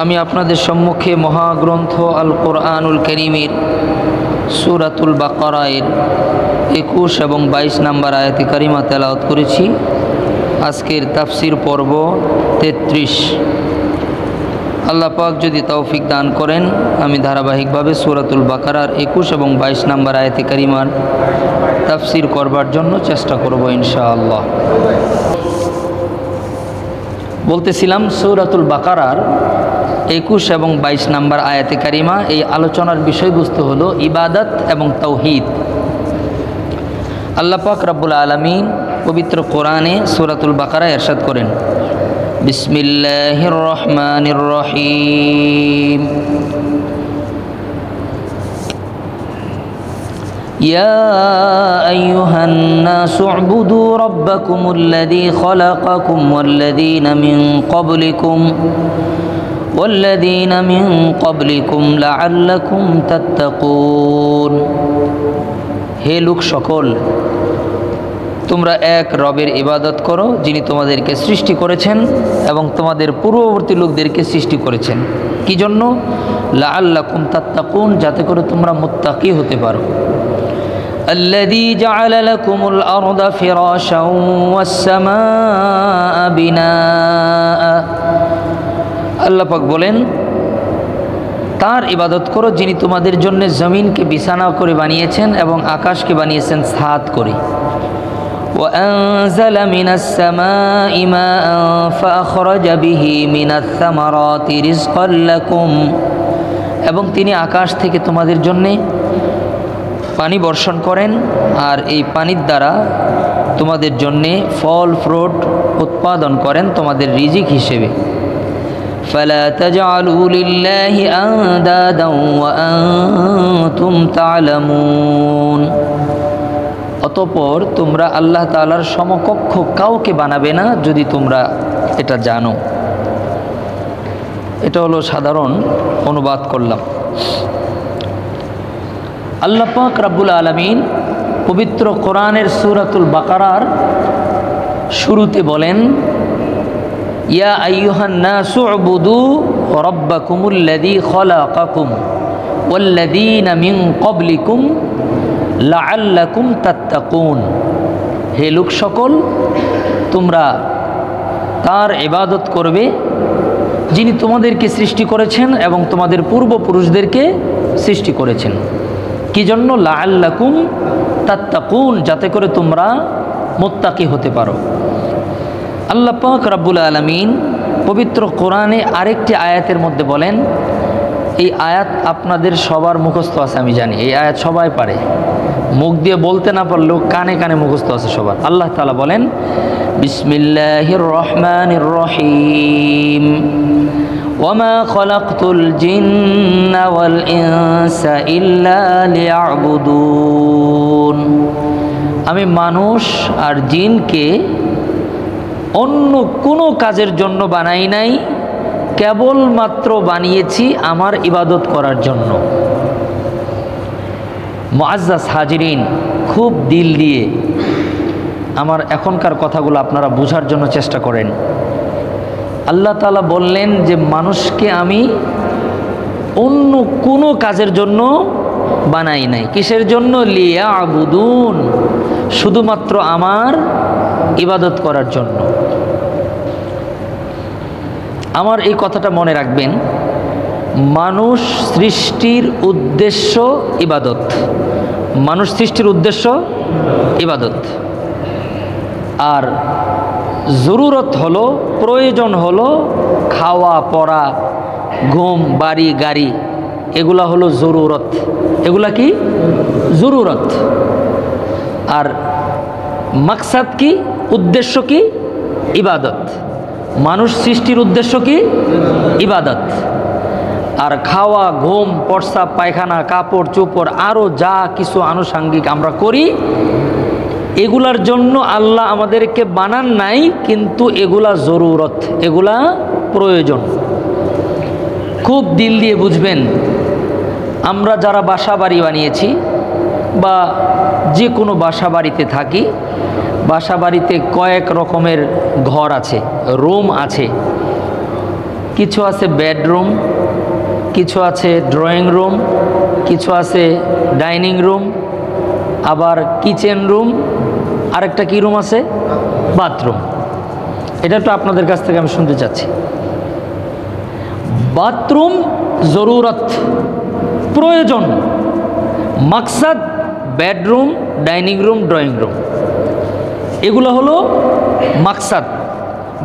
আমি আপনাদের সম্মুখে মহাগ্রন্থ আল কোরআনুল কারীমের সূরাতুল বাকারার 21 এবং 22 নম্বর আয়াতে কারিমা তেলাওয়াত করেছি। আজকের তাফসির পর্ব 33। আল্লাহ পাক যদি তৌফিক দান করেন আমি ধারাবাহিকভাবে সূরাতুল বাকারার 21 এবং 22 নম্বর আয়াতে কারিমার তাফসির করবার জন্য চেষ্টা করব ইনশাআল্লাহ। বলতেছিলাম সূরাতুল বাকারার 21 এবং 22 নম্বর আয়াতে কারিমা, এই আলোচনার বিষয়বস্তু হলো ইবাদত এবং তাওহীদ। আল্লাহ পাক রব্বুল আলামিন পবিত্র কোরআনে সূরাতুল বাকারায় ইরশাদ করেন, বিসমিল্লাহির রহমানির রহিম, ইয়া আইয়ুহান নাসু উবুদু রাব্বাকুমুল্লাযী খালাকাকুম ওয়াল্লাযীনা মিন ক্বাবলিকুম লাআল্লাকুম তাত্তাকুন। হে লোক সকল, তোমরা এক রবের ইবাদত করো যিনি তোমাদেরকে সৃষ্টি করেছেন এবং তোমাদের পূর্ববর্তী লোকদেরকে সৃষ্টি করেছেন। কি জন্য? লাআল্লাকুম তাত্তাকুন, যাতে করে তোমরা মুত্তাকি হতে পারো। الذي جعل لكم الأرض فراشا والسماء بناء। আল্লাহ পাক বলেন, তার ইবাদত করো যিনি তোমাদের জন্য জমিনকে বিছানা করে বানিয়েছেন এবং আকাশকে বানিয়েছেন ছাদ করে। وأنزل من السماء ماء فأخرج به من الثمرات رزقا لكم। এবং তিনি আকাশ থেকে তোমাদের জন্য পানি বর্ষণ করেন আর এই পানির দ্বারা তোমাদের জন্য ফল ফ্রুট উৎপাদন করেন তোমাদের রিজিক হিসেবে। فلا تجعلوا لله أندادا وأنتم تعلمون। অতঃপর তোমরা আল্লাহ তাআলার সমকক্ষ কাউকে বানাবে না যদি তোমরা এটা জানো। এটা হলো সাধারণ অনুবাদ করলাম। আল্লাহ পাক রব্বুল আলামিন পবিত্র কোরআনের সূরাতুল বাকারার শুরুতে বলেন, ইয়া আইয়ুহান নাসু উবুদু রাব্বাকুমুল্লাযী খালাকাকুম ওয়াল্লাযীনা মিন ক্বাবলিকুম লাআল্লাকুম তাত্তাকুন। হে লোক সকল, তোমরা তার ইবাদত করবে যিনি তোমাদেরকে সৃষ্টি করেছেন এবং তোমাদের পূর্বপুরুষদেরকে সৃষ্টি করেছেন। কি জন্য? লাআল্লাকুম তাত্তাকুন, যাতে করে তোমরা মুত্তাকি হতে পারো। আল্লাহ পাক রব্বুল আলামিন পবিত্র কোরআনে আরেকটি আয়াতের মধ্যে বলেন, এই আয়াত আপনাদের সবার মুখস্থ আছে, আমি জানি এই আয়াত সবাই পারে, মুখ দিয়ে বলতে না পারলেও কানে কানে মুখস্থ আছে সবার। আল্লাহ তাআলা বলেন, বিসমিল্লাহির রহমানির রহিম, ওয়ামা খালাকতুল জিন্না ওয়াল ইনসা ইল্লা লিয়াবুদুন। আমি মানুষ আর জিনকে অন্য কোনো কাজের জন্য বানাই নাই, কেবলমাত্র বানিয়েছি আমার ইবাদত করার জন্য। মুআজ্জাজ হাজিরিন, খুব দিল দিয়ে আমার এখনকার কথাগুলো আপনারা বোঝার জন্য চেষ্টা করেন। আল্লাহ তাআলা বললেন যে মানুষকে আমি অন্য কোনো কাজের জন্য বানাই নাই। কিসের জন্য? লিয়াবুদুন, শুধুমাত্র আমার ইবাদত করার জন্য। আমার এই কথাটা মনে রাখবেন, মানুষ সৃষ্টির উদ্দেশ্য ইবাদত, মানুষ সৃষ্টির উদ্দেশ্য ইবাদত, আর জরুরত হলো, প্রয়োজন হলো খাওয়া পড়া ঘুম বাড়ি গাড়ি, এগুলা হলো জরুরত। এগুলা কি? জরুরত। আর মাকসাদ কি? উদ্দেশ্য কি? ইবাদত। মানুষ সৃষ্টির উদ্দেশ্য কি? ইবাদত। আর খাওয়া ঘুম প্রস্রাব পায়খানা কাপড় চোপড় আরও যা কিছু আনুষাঙ্গিক আমরা করি, এগুলার জন্য আল্লাহ আমাদেরকে বানান নাই, কিন্তু এগুলা জরুরত, এগুলা প্রয়োজন। খুব দিল দিয়ে বুঝবেন, আমরা যারা বাসা বাড়ি বানিয়েছি বা যে কোনো বাসা বাড়িতে থাকি, বাসা বাড়িতে কয়েক রকমের ঘর আছে, রুম আছে। কিছু আছে বেডরুম, কিছু আছে ড্রয়িং রুম, কিছু আছে ডাইনিং রুম, আবার কিচেন রুম, আরেকটা কি রুম আছে? বাথরুম। এটা তো আপনাদের কাছ থেকে আমি শুনতে চাচ্ছি। বাথরুম জরুরত, প্রয়োজন, মাকসাদ bedroom, dining room, drawing room, এগুলো হলো মাকসাদ।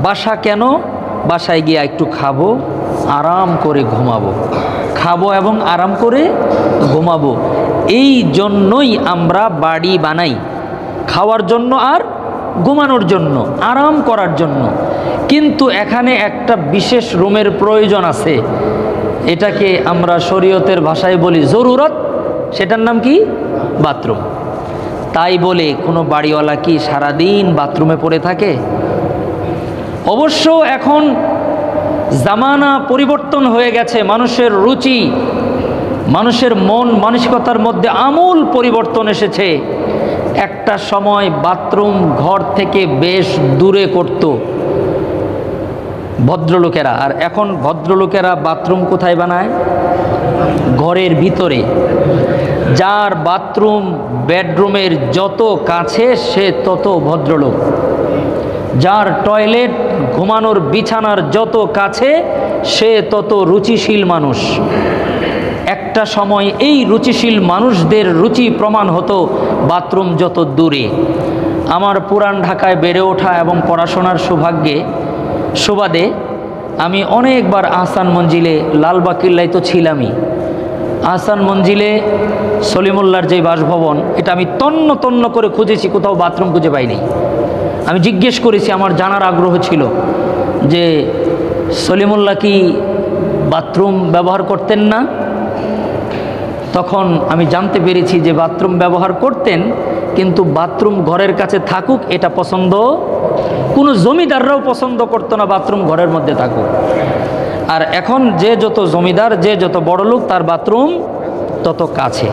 বাসা কেন? বাসায় গিয়ে একটু খাবো, আরাম করে ঘুমাবো, খাবো এবং আরাম করে ঘুমাবো। এই জন্যই আমরা বাড়ি বানাই, খাওয়ার জন্য আর ঘুমানোর জন্য, আরাম করার জন্য। কিন্তু এখানে একটা বিশেষ রুমের প্রয়োজন আছে, এটাকে আমরা শরীয়তের ভাষায় বলি জরুরত। সেটার নাম কি? বাথরুম। তাই বলে কোনো বাড়িওয়ালা কি সারাদিন বাথরুমে পড়ে থাকে? অবশ্য এখন জামানা পরিবর্তন হয়ে গেছে, মানুষের রুচি, মানুষের মন মানসিকতার মধ্যে আমূল পরিবর্তন এসেছে। একটা সময় বাথরুম ঘর থেকে বেশ দূরে করত ভদ্রলোকেরা, আর এখন ভদ্রলোকেরা বাথরুম কোথায় বানায়? ঘরের ভিতরে। যার বাথরুম বেডরুমের যত কাছে সে তত ভদ্রলোক, যার টয়লেট ঘুমানোর বিছানার যত কাছে সে তত রুচিশীল মানুষ। একটা সময় এই রুচিশীল মানুষদের রুচি প্রমাণ হতো বাথরুম যত দূরে। আমার পুরান ঢাকায় বেড়ে ওঠা এবং পড়াশোনার সুবাদে আমি অনেকবার আহসান মঞ্জিলে, লালবাগ কিল্লায় তো ছিলামই, আহসান মঞ্জিলে সলিমুল্লাহর যে বাসভবন, এটা আমি তন্ন তন্ন করে খুঁজেছি, কোথাও বাথরুম খুঁজে পাইনি। আমি জিজ্ঞেস করেছি, আমার জানার আগ্রহ ছিল যে সলিমুল্লাহ কি বাথরুম ব্যবহার করতেন না? তখন আমি জানতে পেরেছি যে বাথরুম ব্যবহার করতেন, কিন্তু বাথরুম ঘরের কাছে থাকুক এটা পছন্দ কোনো জমিদাররাও পছন্দ করতো না, বাথরুম ঘরের মধ্যে থাকুক। আর এখন যে যত জমিদার, যে যত বড় লোক, তার বাথরুম তত কাছে।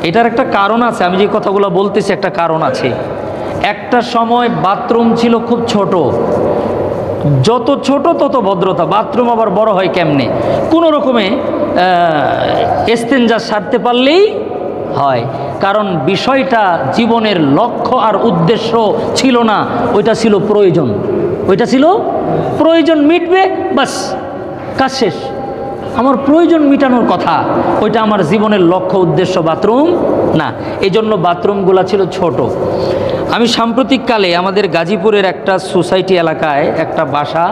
এটার একটা কারণ আছে, আমি যে কথাগুলো বলতেছি একটা কারণ আছে। একটা সময় বাথরুম ছিল খুব ছোট, যত ছোট তত ভদ্রতা। বাথরুম আবার বড় হয় কেমনে? কোনো রকমে ইস্তেঞ্জা সারতে পারলেই হয়, কারণ বিষয়টা জীবনের লক্ষ্য আর উদ্দেশ্য ছিল না, ওইটা ছিল প্রয়োজন। ওইটা ছিল প্রয়োজন, মিটবে বাস, কাজ শেষ। আমার প্রয়োজন মিটানোর কথা, ওইটা আমার জীবনের লক্ষ্য উদ্দেশ্য বাথরুম না। এই জন্য বাথরুমগুলো ছিল ছোট। আমি সাম্প্রতিককালে আমাদের গাজীপুরের একটা সোসাইটি এলাকায় একটা বাসা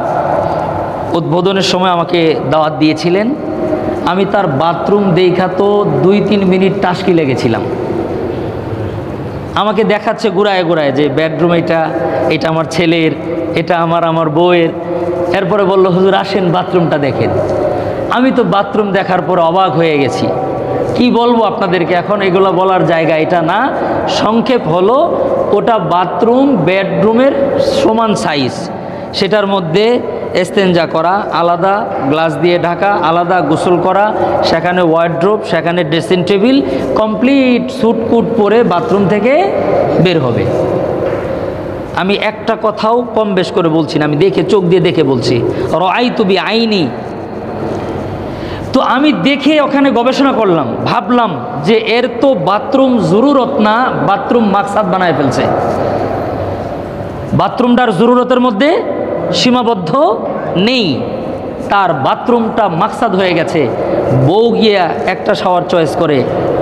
উদ্বোধনের সময় আমাকে দাওয়াত দিয়েছিলেন। আমি তার বাথরুম দেখা তো 2-3 মিনিট টাসকি লেগেছিলাম। আমাকে দেখাচ্ছে ঘুরায় ঘুরায় যে বেডরুম এটা আমার ছেলের, এটা আমার বউয়ের। এরপরে বলল, হুজুর আসেন বাথরুমটা দেখেন। আমি তো বাথরুম দেখার পর অবাক হয়ে গেছি। কি বলবো আপনাদেরকে, এখন এগুলো বলার জায়গা এটা না। সংক্ষেপ হলো, ওটা বাথরুম বেডরুমের সমান সাইজ, সেটার মধ্যে ইস্তেঞ্জা করা আলাদা, গ্লাস দিয়ে ঢাকা আলাদা, গোসল করা, সেখানে ওয়ার্ড্রোব, সেখানে ড্রেসিং টেবিল, কমপ্লিট স্যুটকুট পরে বাথরুম থেকে বের হবে। আমি একটা কথাও কম বেশ করে বলছি না, আমি চোখ দিয়ে দেখে বলছি। রাআইতু বিআইনি। তো আমি দেখে ওখানে গবেষণা করলাম, ভাবলাম যে এর তো বাথরুম জরুরত না, বাথরুম মাকসাদ বানায় ফেলছে। বাথরুমটার জরুরতের মধ্যে সীমাবদ্ধ নেই, তার বাথরুমটা মাকসাদ হয়ে গেছে। বউ গিয়া একটা শাওয়ার চয়েস করে,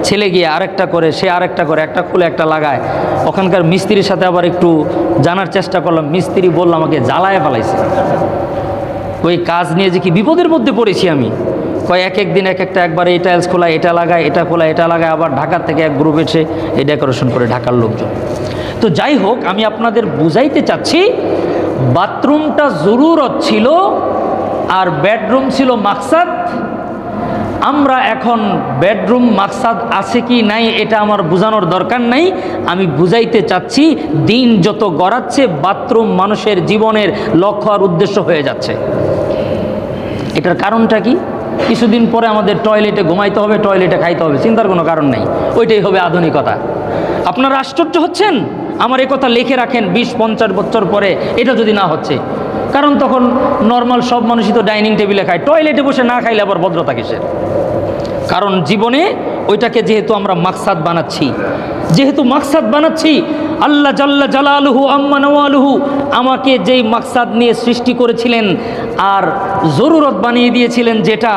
ছেলে গিয়ে আরেকটা করে, সে আরেকটা করে, একটা খুলে একটা লাগায়। ওখানকার মিস্ত্রির সাথে আবার একটু জানার চেষ্টা করলাম, মিস্ত্রি বলল আমাকে জ্বালায় ফেলাইছে। ওই কাজ নিয়ে যে কি বিপদের মধ্যে পড়েছি আমি। এক দিন একটা, একবার এই টাইলস খোলা, এটা লাগায়, এটা খোলা, এটা লাগায়, আবার ঢাকার থেকে এক গ্রুপ এসে এই ডেকোরেশন করে, ঢাকার লোকজন। তো যাই হোক, আমি আপনাদের বুঝাইতে চাচ্ছি বাথরুমটা জরুরত ছিল আর বেডরুম ছিল মাকসাদ। আমরা এখন বেডরুম মাকসাদ আছে কি নাই এটা আমার বোঝানোর দরকার নাই। আমি বুঝাইতে চাচ্ছি দিন যত গড়াচ্ছে বাথরুম মানুষের জীবনের লক্ষ্য আর উদ্দেশ্য হয়ে যাচ্ছে। এটার কারণটা কি? কিছুদিন পরে আমাদের টয়লেটে ঘুমাইতে হবে, টয়লেটে খাইতে হবে, চিন্তার কোনো কারণ নাই। ওইটাই হবে আধুনিকতা। আপনারা আশ্চর্য হচ্ছেন? আমার একথা লিখে রাখেন, 20-50 বছর পরে এটা যদি না হচ্ছে। কারণ তখন নর্মাল সব মানুষই তো ডাইনিং টেবিলে খায়, টয়লেটে বসে না খাইলে আবার ভদ্রতা কিসের? কারণ জীবনে ওইটাকে যেহেতু আমরা মাকসাদ বানাচ্ছি, আল্লাহ জাল্লা জালালুহু আম্মা নওয়ালুহু আমাকে যেই মাকসাদ নিয়ে সৃষ্টি করেছিলেন আর জরুরত বানিয়ে দিয়েছিলেন, যেটা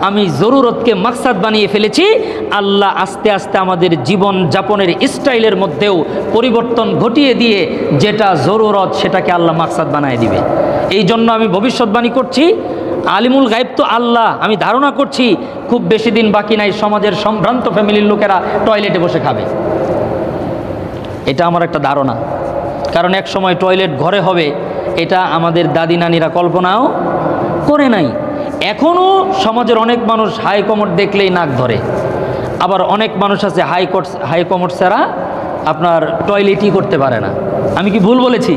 আমি জরুরতকে মাকসাদ বানিয়ে ফেলেছি, আল্লাহ আস্তে আস্তে আমাদের জীবন যাপনের স্টাইলের মধ্যেও পরিবর্তন ঘটিয়ে দিয়ে যেটা জরুরত সেটাকে আল্লাহ মাকসাদ বানিয়ে দিবে। এই জন্য আমি ভবিষ্যৎবাণী করছি, আলিমুল গায়েব তো আল্লাহ, আমি ধারণা করছি খুব বেশি দিন বাকি নাই সমাজের সম্ভ্রান্ত ফ্যামিলির লোকেরা টয়লেটে বসে খাবে। এটা আমার একটা ধারণা, কারণ এক সময় টয়লেট ঘরে হবে এটা আমাদের দাদি নানিরা কল্পনাও করে নাই। এখনও সমাজের অনেক মানুষ হাই কমোড দেখলেই নাক ধরে, আবার অনেক মানুষ আছে হাই কমোড ছাড়া আপনার টয়লেটই করতে পারে না। আমি কি ভুল বলেছি?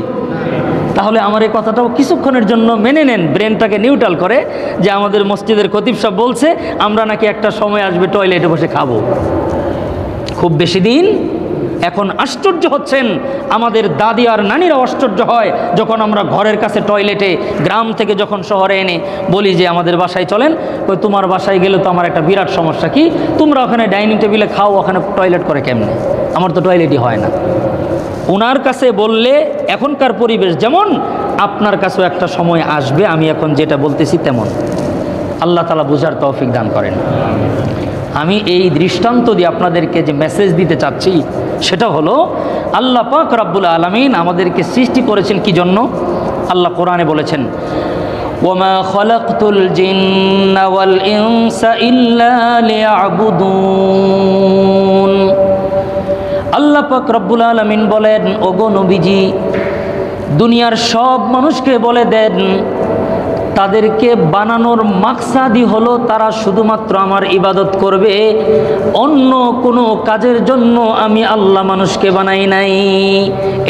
তাহলে আমার এই কথাটাও কিছুক্ষণের জন্য মেনে নেন, ব্রেনটাকে নিউট্রাল করে, যে আমাদের মসজিদের খতিব সাহেব বলছে আমরা নাকি একটা সময় আসবে টয়লেটে বসে খাবো। খুব বেশি দিন। এখন আশ্চর্য হচ্ছেন, আমাদের দাদি আর নানিরা আশ্চর্য হয় যখন আমরা ঘরের কাছে টয়লেটে গ্রাম থেকে যখন শহরে এনে বলি যে আমাদের বাসায় চলেন, ওই তোমার বাসায় গেলে তো আমার একটা বিরাট সমস্যা। কি তোমরা ওখানে ডাইনিং টেবিলে খাও, ওখানে টয়লেট করে কেমনে? আমার তো টয়লেটই হয় না। ওনার কাছে বললে এখনকার পরিবেশ যেমন, আপনার কাছেও একটা সময় আসবে আমি এখন যেটা বলতেছি তেমন। আল্লাহ তাআলা বুঝার তৌফিক দান করেন। আমি এই দৃষ্টান্ত দিয়ে আপনাদেরকে যে মেসেজ দিতে চাচ্ছি সেটা হলো, আল্লাহ পাক রব্বুল আলামিন আমাদেরকে সৃষ্টি করেছেন কি জন্য? আল্লাহ কোরআনে বলেছেন, ওয়ামা খালাকতুল জিন্না ওয়াল ইনসা ইল্লা লিয়াবুদুন। আল্লাহ পাক রব্বুল আলামিন বলেন, ওগো নবীজি দুনিয়ার সব মানুষকে বলে দেন তাদেরকে বানানোর মাকসাদই হলো তারা শুধুমাত্র আমার ইবাদত করবে, অন্য কোনো কাজের জন্য আমি আল্লাহ মানুষকে বানাই নাই।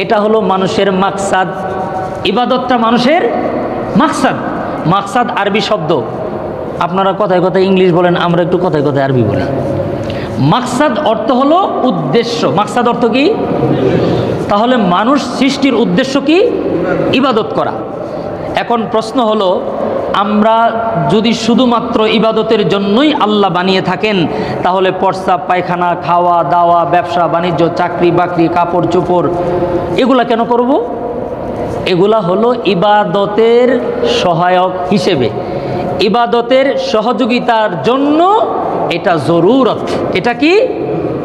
এটা হলো মানুষের মাকসাদ, ইবাদতটা মানুষের মাকসাদ। মাকসাদ আরবি শব্দ, আপনারা কথায় কথায় ইংলিশ বলেন, আমরা একটু কথায় কথায় আরবি বলি। মাকসাদ অর্থ হলো উদ্দেশ্য। মাকসাদ অর্থ কি? তাহলে মানুষ সৃষ্টির উদ্দেশ্য কি? ইবাদত করা। এখন প্রশ্ন হলো, আমরা যদি শুধুমাত্র ইবাদতের জন্যই আল্লাহ বানিয়ে থাকেন, তাহলে প্রস্রাব পায়খানা, খাওয়া দাওয়া, ব্যবসা বাণিজ্য, চাকরি বাকরি, কাপড় চোপড় এগুলা কেন করব? এগুলা হলো ইবাদতের সহায়ক হিসেবে, ইবাদতের সহযোগিতার জন্য। এটা জরুরত। এটা কি?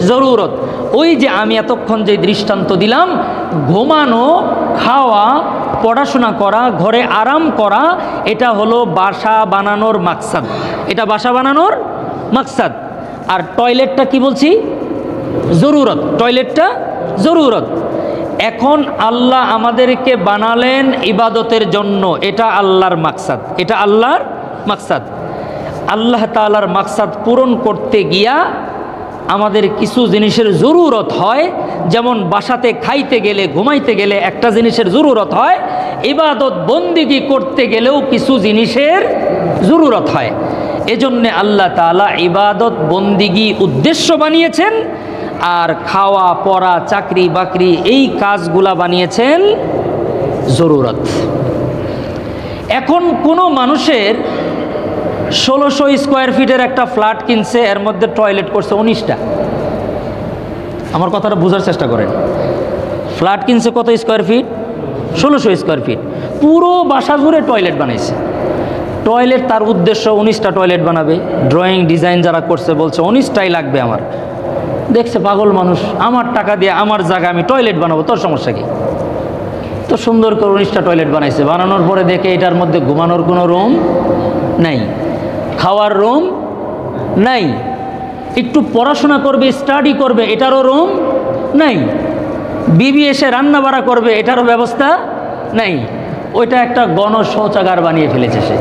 জরুরত। ওই যে আমি এতক্ষণ যে দৃষ্টান্ত দিলাম, ঘুমানো, খাওয়া, পড়াশোনা করা, ঘরে আরাম করা, এটা হলো বাসা বানানোর মাকসাদ। এটা বাসা বানানোর মাকসাদ। আর টয়লেটটা কি বলছি? জরুরত। টয়লেটটা জরুরত। এখন আল্লাহ আমাদেরকে বানালেন ইবাদতের জন্য, এটা আল্লাহর মাকসাদ। এটা আল্লাহর মাকসাদ। আল্লাহ তাআলার মাকসাদ পূরণ করতে গিয়া আমাদের কিছু জিনিসের জরুরত হয়। যেমন বাসাতে খাইতে গেলে, ঘুমাইতে গেলে একটা জিনিসের জরুরত হয়, ইবাদত বন্দিগি করতে গেলেও কিছু জিনিসের জরুরত হয়। এজন্যে আল্লাহ তাআলা ইবাদত বন্দিগি উদ্দেশ্য বানিয়েছেন, আর খাওয়া পড়া, চাকরি বাকরি এই কাজগুলা বানিয়েছেন জরুরত। এখন কোনো মানুষের 1600 স্কোয়ার ফিটের একটা ফ্ল্যাট কিনছে, এর মধ্যে টয়লেট করছে 19টা। আমার কথাটা বোঝার চেষ্টা করেন। ফ্ল্যাট কিনছে কত স্কোয়ার ফিট? 1600 square feet. পুরো বাসা জুড়ে টয়লেট বানাইছে। টয়লেট তার উদ্দেশ্য 19টা টয়লেট বানাবে। ড্রয়িং ডিজাইন যারা করছে বলছে 19টাই লাগবে আমার। দেখছে পাগল মানুষ, আমার টাকা দিয়ে আমার জায়গা আমি টয়লেট বানাবো, তোর সমস্যা কি? তো সুন্দর করে 19টা টয়লেট বানাইছে। বানানোর পরে দেখে এটার মধ্যে ঘুমানোর কোনো রুম নাই, খাওয়ার রুম নাই, একটু পড়াশোনা করবে, স্টাডি করবে, এটারও রুম নাই, বিবি এসে রান্না বাড়া করবে এটারও ব্যবস্থা নাই। ওইটা একটা গণ শৌচাগার বানিয়ে ফেলেছে সে।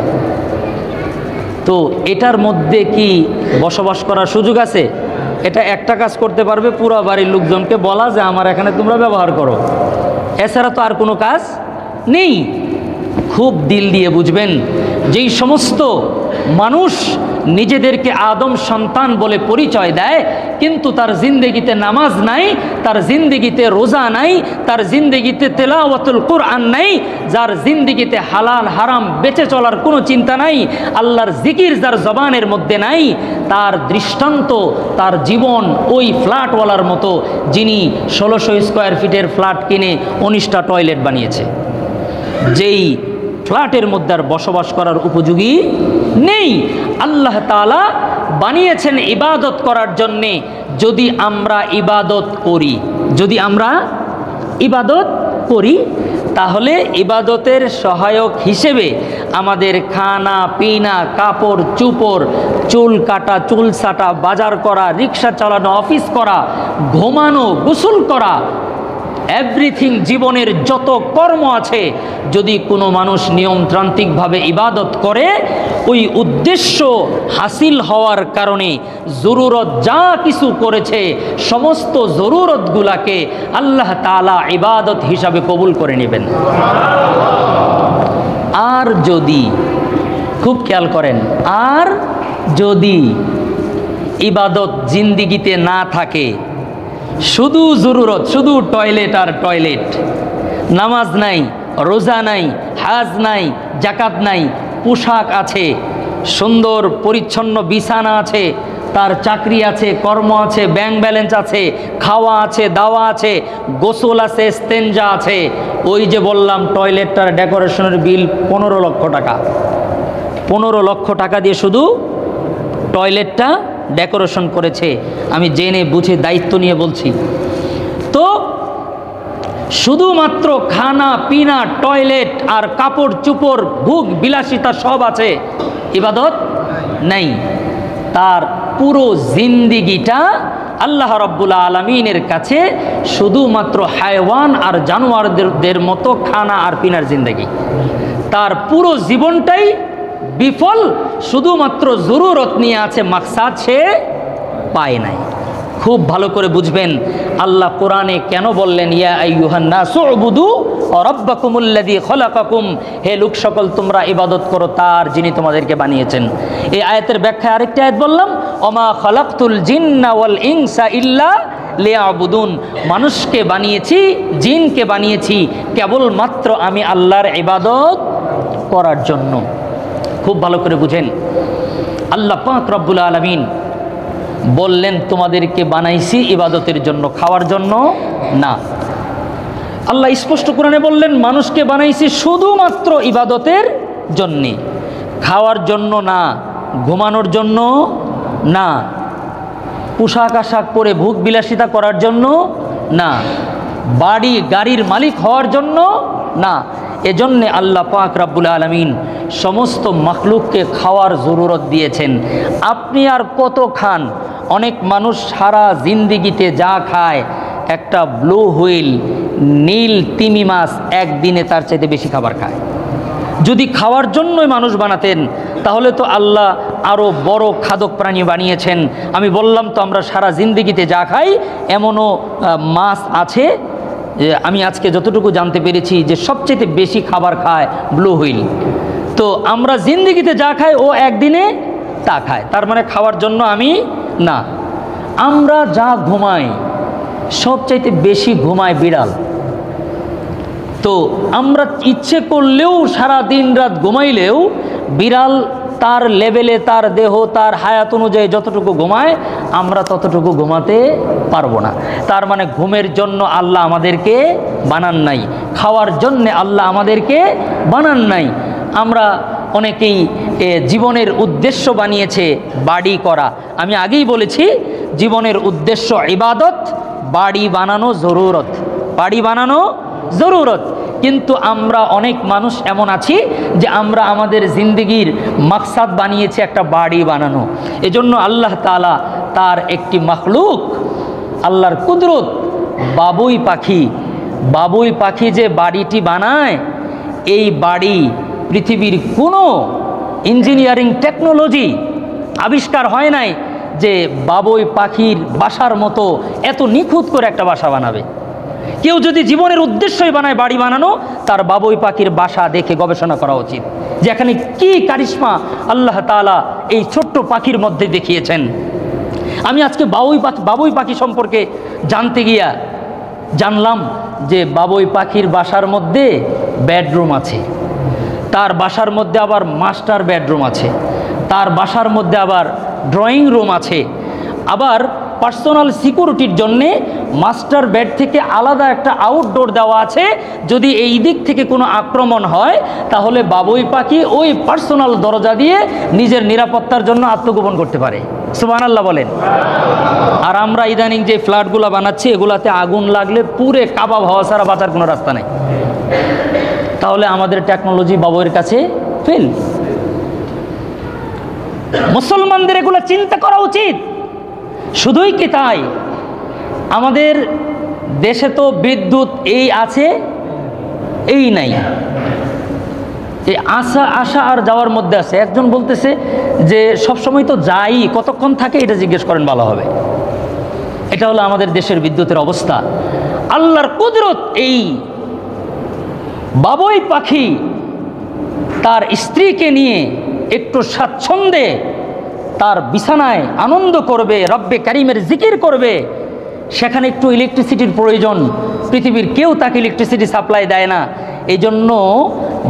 তো এটার মধ্যে কি বসবাস করার সুযোগ আছে? এটা একটা কাজ করতে পারবে, পুরো বাড়ির লোকজনকে বলা যে আমার এখানে তোমরা ব্যবহার করো, এছাড়া তো আর কোনো কাজ নেই। খুব দিল দিয়ে বুঝবেন, যেই সমস্ত মানুষ নিজেদেরকে আদম সন্তান বলে পরিচয় দেয়, কিন্তু তার জিন্দেগিতে নামাজ নাই, তার জিন্দেগিতে রোজা নাই, তার জিন্দেগিতে তেলাওয়াতুল কুরআন নাই, যার জিন্দেগিতে হালাল হারাম বেঁচে চলার কোনো চিন্তা নাই, আল্লাহর জিকির যার জবানের মধ্যে নাই, তার দৃষ্টান্ত, তার জীবন ওই ফ্ল্যাটওয়ালার মতো যিনি 1600 স্কোয়ার ফিটের ফ্ল্যাট কিনে 19টা টয়লেট বানিয়েছে, যেই ফ্ল্যাটের মধ্যে আর বসবাস করার উপযোগী নেই। আল্লাহ তাআলা বানিয়েছেন ইবাদত করার জন্যে। যদি আমরা ইবাদত করি, যদি আমরা ইবাদত করি, তাহলে ইবাদতের সহায়ক হিসেবে আমাদের খানা পিনা, কাপড় চুপড়, চুল কাটা, চুল ছাটা, বাজার করা, রিক্সা চালানো, অফিস করা, ঘুমানো, গোসল করা, এভরিথিং, জীবনের যত কর্ম আছে, যদি কোনো মানুষ নিয়মতান্ত্রিকভাবে ইবাদত করে, ওই উদ্দেশ্য হাসিল হওয়ার কারণে জরুরত যা কিছু করেছে সমস্ত জরুরতগুলাকে আল্লাহ তাআলা ইবাদত হিসাবে কবুল করে নেবেন। আর যদি, খুব খেয়াল করেন, আর যদি ইবাদত জিন্দিগিতে না থাকে, শুধু জরুরত, শুধু টয়লেট আর টয়লেট, নামাজ নাই, রোজা নাই, হাজ নাই, জাকাত নাই, পোশাক আছে, সুন্দর পরিচ্ছন্ন বিছানা আছে, তার চাকরি আছে, কর্ম আছে, ব্যাংক ব্যালেন্স আছে, খাওয়া আছে, দাওয়া আছে, গোসল আছে, ইস্তেঞ্জা আছে, ওই যে বললাম টয়লেটটার ডেকোরেশনের বিল 15 লক্ষ টাকা, 15 লক্ষ টাকা দিয়ে শুধু টয়লেটটা ডেকোরেশন করেছে। আমি জেনে বুঝে দায়িত্ব নিয়ে বলছি। তো শুধুমাত্র খানা পিনা, টয়লেট আর কাপড় চুপড়, ভোগ বিলাসিতা সব আছে, ইবাদত নাই। তার পুরো জিন্দিগিটা আল্লাহ রাব্বুল আলামিনের কাছে শুধুমাত্র হায়ওয়ান আর জানোয়ারদের মতো খানা আর পিনার জিন্দেগি। তার পুরো জীবনটাই বিফল, শুধুমাত্র জরুরত নিয়ে আছে, মাকসাদ সে পায় নাই। খুব ভালো করে বুঝবেন আল্লাহ কোরআনে কেন বললেন ইয়া আইয়ুহান নাসু উবুদু রাব্বাকুমুল্লাযী খলাকাকুম, হে লোক সকল তোমরা ইবাদত করো তার যিনি তোমাদেরকে বানিয়েছেন। এই আয়াতের ব্যাখ্যায় আরেকটি আয়াত বললাম, ওমা খালাকতুল জিন্না ওয়াল ইনসা ইল্লা লিয়াবুদুন, মানুষকে বানিয়েছি, জিনকে বানিয়েছি কেবলমাত্র আমি আল্লাহর ইবাদত করার জন্য। খুব ভালো করে বুঝেন, আল্লাহ পাক রব্বুল আলামিন বললেন তোমাদেরকে বানাইছি ইবাদতের জন্য, খাওয়ার জন্য না। আল্লাহ স্পষ্ট কোরআনে বললেন মানুষকে বানাইছি শুধুমাত্র ইবাদতের জন্যে, খাওয়ার জন্য না, ঘুমানোর জন্য না, পোশাক আশাক পরে ভোগ বিলাসিতা করার জন্য না, বাড়ি গাড়ির মালিক হওয়ার জন্য না। এজন্যে আল্লাহ পাক রব্বুল আলামিন সমস্ত মাখলুককে খাওয়ার জরুরত দিয়েছেন। আপনি আর কত খান? অনেক মানুষ সারা জিন্দিগিতে যা খায়, একটা ব্লু হুইল, নীল তিমি মাছ একদিনে তার চাইতে বেশি খাবার খায়। যদি খাওয়ার জন্যই মানুষ বানাতেন তাহলে তো আল্লাহ আরও বড় খাদক প্রাণী বানিয়েছেন। আমি বললাম তো আমরা সারা জিন্দিগিতে যা খাই, এমনও মাছ আছে, আমি আজকে যতটুকু জানতে পেরেছি যে সবচেয়ে বেশি খাবার খায় ব্লু হুইল। তো আমরা জিন্দিগিতে যা খাই ও একদিনে তা খায়, তার মানে খাওয়ার জন্য আমি না। আমরা যা ঘুমাই সবচাইতে বেশি ঘুমায় বিড়াল। তো আমরা ইচ্ছে করলেও সারা দিন রাত ঘুমাইলেও বিড়াল তার লেভেলে, তার দেহ, তার হায়াত অনুযায়ী যতটুকু ঘুমায় আমরা ততটুকু ঘুমাতে পারবো না। তার মানে ঘুমের জন্য আল্লাহ আমাদেরকে বানান নাই, খাওয়ার জন্যে আল্লাহ আমাদেরকে বানান নাই। আমরা অনেকেই জীবনের উদ্দেশ্য বানিয়েছে বাড়ি করা। আমি আগেই বলেছি জীবনের উদ্দেশ্য ইবাদত, বাড়ি বানানো জরুরত, বাড়ি বানানো জরুরত। কিন্তু আমরা অনেক মানুষ এমন আছি যে আমরা আমাদের জিন্দেগির মাকসাদ বানিয়েছি একটা বাড়ি বানানো। এজন্য আল্লাহ তাআলা তার একটি মাখলুক, আল্লাহর কুদরত, বাবুই পাখি, বাবুই পাখি যে বাড়িটি বানায়, এই বাড়ি পৃথিবীর কোনো ইঞ্জিনিয়ারিং টেকনোলজি আবিষ্কার হয় নাই যে বাবুই পাখির বাসার মতো এত নিখুঁত করে একটা বাসা বানাবে। কেউ যদি জীবনের উদ্দেশ্যই বানায় বাড়ি বানানো, তার বাবুই পাখির বাসা দেখে গবেষণা করা উচিত যে এখানে কি কারিশমা আল্লাহ তাআলা এই ছোট্ট পাখির মধ্যে দেখিয়েছেন। আমি আজকে বাবুই পাখি সম্পর্কে জানতে গিয়া জানলাম যে বাবুই পাখির বাসার মধ্যে বেডরুম আছে, তার বাসার মধ্যে আবার মাস্টার বেডরুম আছে, তার বাসার মধ্যে আবার ড্রয়িং রুম আছে, আবার পার্সোনাল সিকিউরিটির জন্যে মাস্টার বেড থেকে আলাদা একটা আউটডোর দেওয়া আছে। যদি এই দিক থেকে কোনো আক্রমণ হয় তাহলে বাবুই পাখি ওই পার্সোনাল দরজা দিয়ে নিজের নিরাপত্তার জন্য আত্মগোপন করতে পারে। সুবহানাল্লাহ বলেন। আর আমরা ইদানিং যে ফ্ল্যাটগুলো বানাচ্ছি এগুলাতে আগুন লাগলে পুরে কাবাব হওয়া ছাড়া বাঁচার কোনো রাস্তা নেই। তাহলে আমাদের টেকনোলজি বাবুয়ের কাছে ফেল। মুসলমানদের এগুলো চিন্তা করা উচিত। শুধুই কি তাই, আমাদের দেশে তো বিদ্যুৎ এই আছে এই নাই, এই আসা আর যাওয়ার মধ্যে আছে। একজন বলতেছে যে সবসময় তো যাই, কতক্ষণ থাকে এটা জিজ্ঞেস করেন ভালো হবে। এটা হলো আমাদের দেশের বিদ্যুতের অবস্থা। আল্লাহর কুদরত, এই বাবুই পাখি তার স্ত্রীকে নিয়ে একটু স্বাচ্ছন্দ্যে তার বিছানায় আনন্দ করবে, রব্বে কারিমের জিকির করবে, সেখানে একটু ইলেকট্রিসিটির প্রয়োজন। পৃথিবীর কেউ তাকে ইলেকট্রিসিটি সাপ্লাই দেয় না। এই জন্য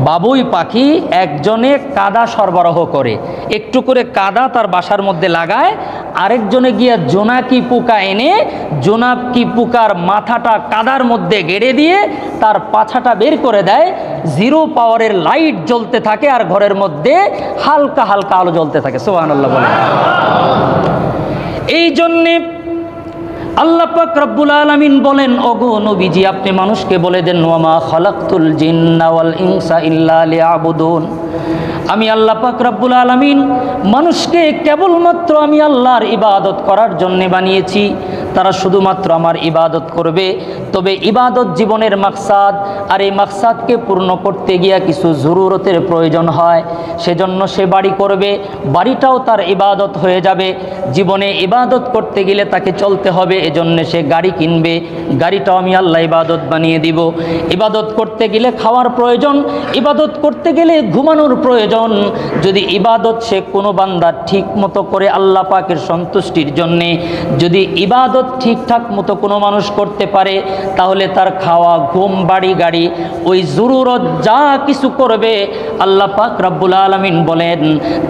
বাবুই পাখি একজনে কাদা সরবরাহ করে, একটু করে কাদা তার বাসার মধ্যে লাগায়, আরেকজনে গিয়া জোনাকি পোকা এনে জোনাকি পোকার মাথাটা কাদার মধ্যে গেড়ে দিয়ে তার পাছাটা বের করে দেয়। জিরো পাওয়ারের লাইট জ্বলতে থাকে আর ঘরের মধ্যে হালকা হালকা আলো জ্বলতে থাকে। সুবহানাল্লাহ বলেন। এই জন্যে আল্লাহ পাক রব্বুল আলামিন বলেন, ওগো নবীজি আপনি মানুষকে বলে দেন, ওয়ামা খালাকতুল জিন্না ওয়াল ইনসা ইল্লা লিয়াবুদুন, আমি আল্লাহ পাক রব্বুল আলামিন মানুষকে কেবলমাত্র আমি আল্লাহর ইবাদত করার জন্য বানিয়েছি। তারা শুধুমাত্র আমার ইবাদত করবে। তবে ইবাদত জীবনের মাকসাদ, আর এই মাকসাদকে পূর্ণ করতে গিয়া কিছু জরুরতের প্রয়োজন হয়। সেজন্য সে বাড়ি করবে, বাড়িটাও তার ইবাদত হয়ে যাবে। জীবনে ইবাদত করতে গেলে তাকে চলতে হবে, এজন্য সে গাড়ি কিনবে, গাড়িটাও আমি আল্লাহ ইবাদত বানিয়ে দিব। ইবাদত করতে গেলে খাওয়ার প্রয়োজন, ইবাদত করতে গেলে ঘুমানোর প্রয়োজন। যদি ইবাদত সে কোনো বান্দা ঠিক মতো করে আল্লাহ পাকের সন্তুষ্টির জন্যে যদি ইবাদত ঠিকঠাক মতো কোনো মানুষ করতে পারে, তাহলে তার খাওয়া, ঘুম, বাড়ি, গাড়ি, ওই জরুরত যা কিছু করবে, আল্লাহ পাক রব্বুল আলামিন বলেন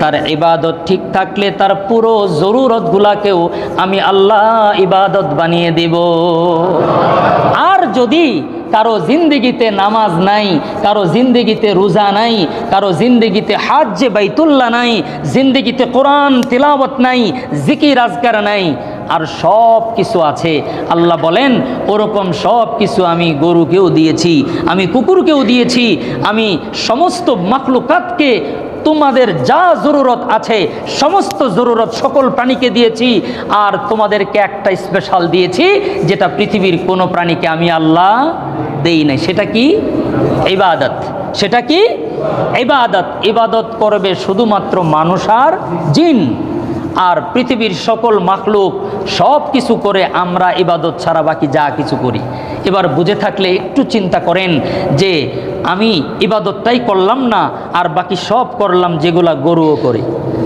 তার ইবাদত ঠিক থাকলে তার পুরো জরুরতগুলাকেও আমি আল্লাহ ইবাদত বানিয়ে দেব। আর যদি কারো জিন্দেগিতে নামাজ নাই, কারো জিন্দেগিতে রোজা নাই, কারো জিন্দেগিতে হাজ্জে বাইতুল্লাহ নাই, জিন্দেগিতে কোরআন তিলাওয়াত নাই, জিকির আজকার নাই, আর সব কিছু আছে, আল্লাহ বলেন ওরকম সব কিছু আমি গরুকেও দিয়েছি, আমি কুকুরকেও দিয়েছি, আমি সমস্ত মাখলুকাতকে তোমাদের যা জরুরত আছে সমস্ত জরুরত সকল প্রাণীকে দিয়েছি। আর তোমাদেরকে একটা স্পেশাল দিয়েছি যেটা পৃথিবীর কোনো প্রাণীকে আমি আল্লাহ দেই নাই। সেটা কি? ইবাদত। সেটা কি? ইবাদত। ইবাদত করবে শুধুমাত্র মানুষ আর জিন, আর পৃথিবীর সকল মাখলুক সব কিছু করে, আমরা ইবাদত ছাড়া বাকি যা কিছু করি। এবার বুঝে থাকলে একটু চিন্তা করেন যে আমি ইবাদতটাই করলাম না আর বাকি সব করলাম, যেগুলা গরুও করে,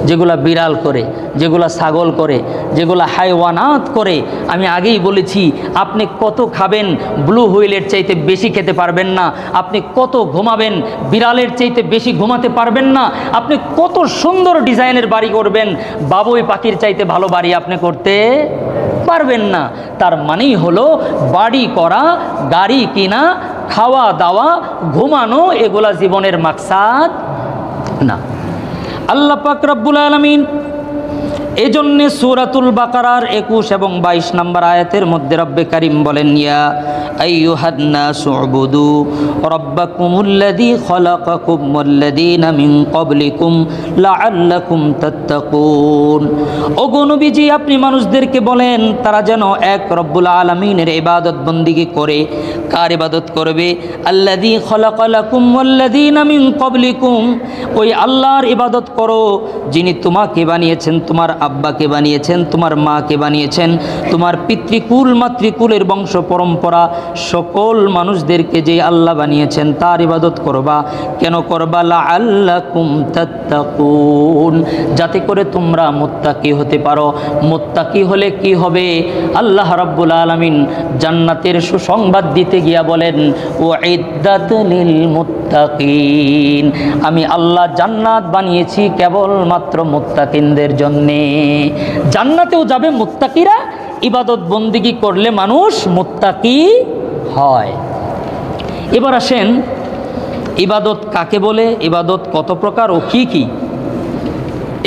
যেগুলা বিড়াল করে, যেগুলা ছাগল করে, যেগুলা হাইওয়ানাত করে। আমি আগেই বলেছি আপনি কত খাবেন, ব্লু হুইলের চাইতে বেশি খেতে পারবেন না। আপনি কত ঘুমাবেন, বিড়ালের চাইতে বেশি ঘুমাতে পারবেন না। আপনি কত সুন্দর ডিজাইনের বাড়ি করবেন, বাবুই পাখির চাইতে ভালো বাড়ি আপনি করতে পারবেন না। তার মানেই হলো বাড়ি করা, গাড়ি কিনা, খাওয়া দাওয়া, ঘুমানো, এগুলা জীবনের মাকসাদ না। আল্লাহ পাক রব্বুল আলামিন এজন্য সূরাতুল বাকারার 21 এবং 22 নম্বর আয়াতের মধ্যে রব্বে কারীম বলেন, ইয়া আইয়ুহান নাসু উবুদু রাব্বাকুমুল্লাযী খালাকাকুম ওয়াল্লাযীনা মিন ক্বাবলিকুম লাআল্লাকুম তাত্তাকুন। ওগো নবীজি আপনি মানুষদেরকে বলেন তারা যেন এক রব্বুল আলামিনের ইবাদত বন্দেগী করে। কার ইবাদত করবে? আল্লাযী খালাকালাকুম ওয়াল্লাযীনা মিন ক্বাবলিকুম, ওই আল্লাহর ইবাদত করো যিনি তোমাকে বানিয়েছেন, তোমার আব্বাকে বানিয়েছেন, তোমার মাকে বানিয়েছেন, তোমার পিতৃকুল মাতৃকুলের বংশ পরম্পরা সকল মানুষদেরকে যে আল্লাহ বানিয়েছেন তার ইবাদত করবা। কেন করবা? লাআল্লাকুম তাত্তাকুন, যাতে করে তোমরা মুত্তাকি হতে পারো। মুত্তাকি হলে কি হবে? আল্লাহ রাব্বুল আলামিন জান্নাতের সুসংবাদ দিতে গিয়া বলেন, উইদ্দাত লিল মুত্তাকিন, আমি আল্লাহ জান্নাত বানিয়েছি কেবলমাত্র মুত্তাকিনদের জন্যে। জান্নাতেও যাবে মুত্তাকিরা, ইবাদত বন্দিগি করলে মানুষ মুত্তাকি হয়। এবার আসেন, ইবাদত কাকে বলে, ইবাদত কত প্রকার ও কি কি,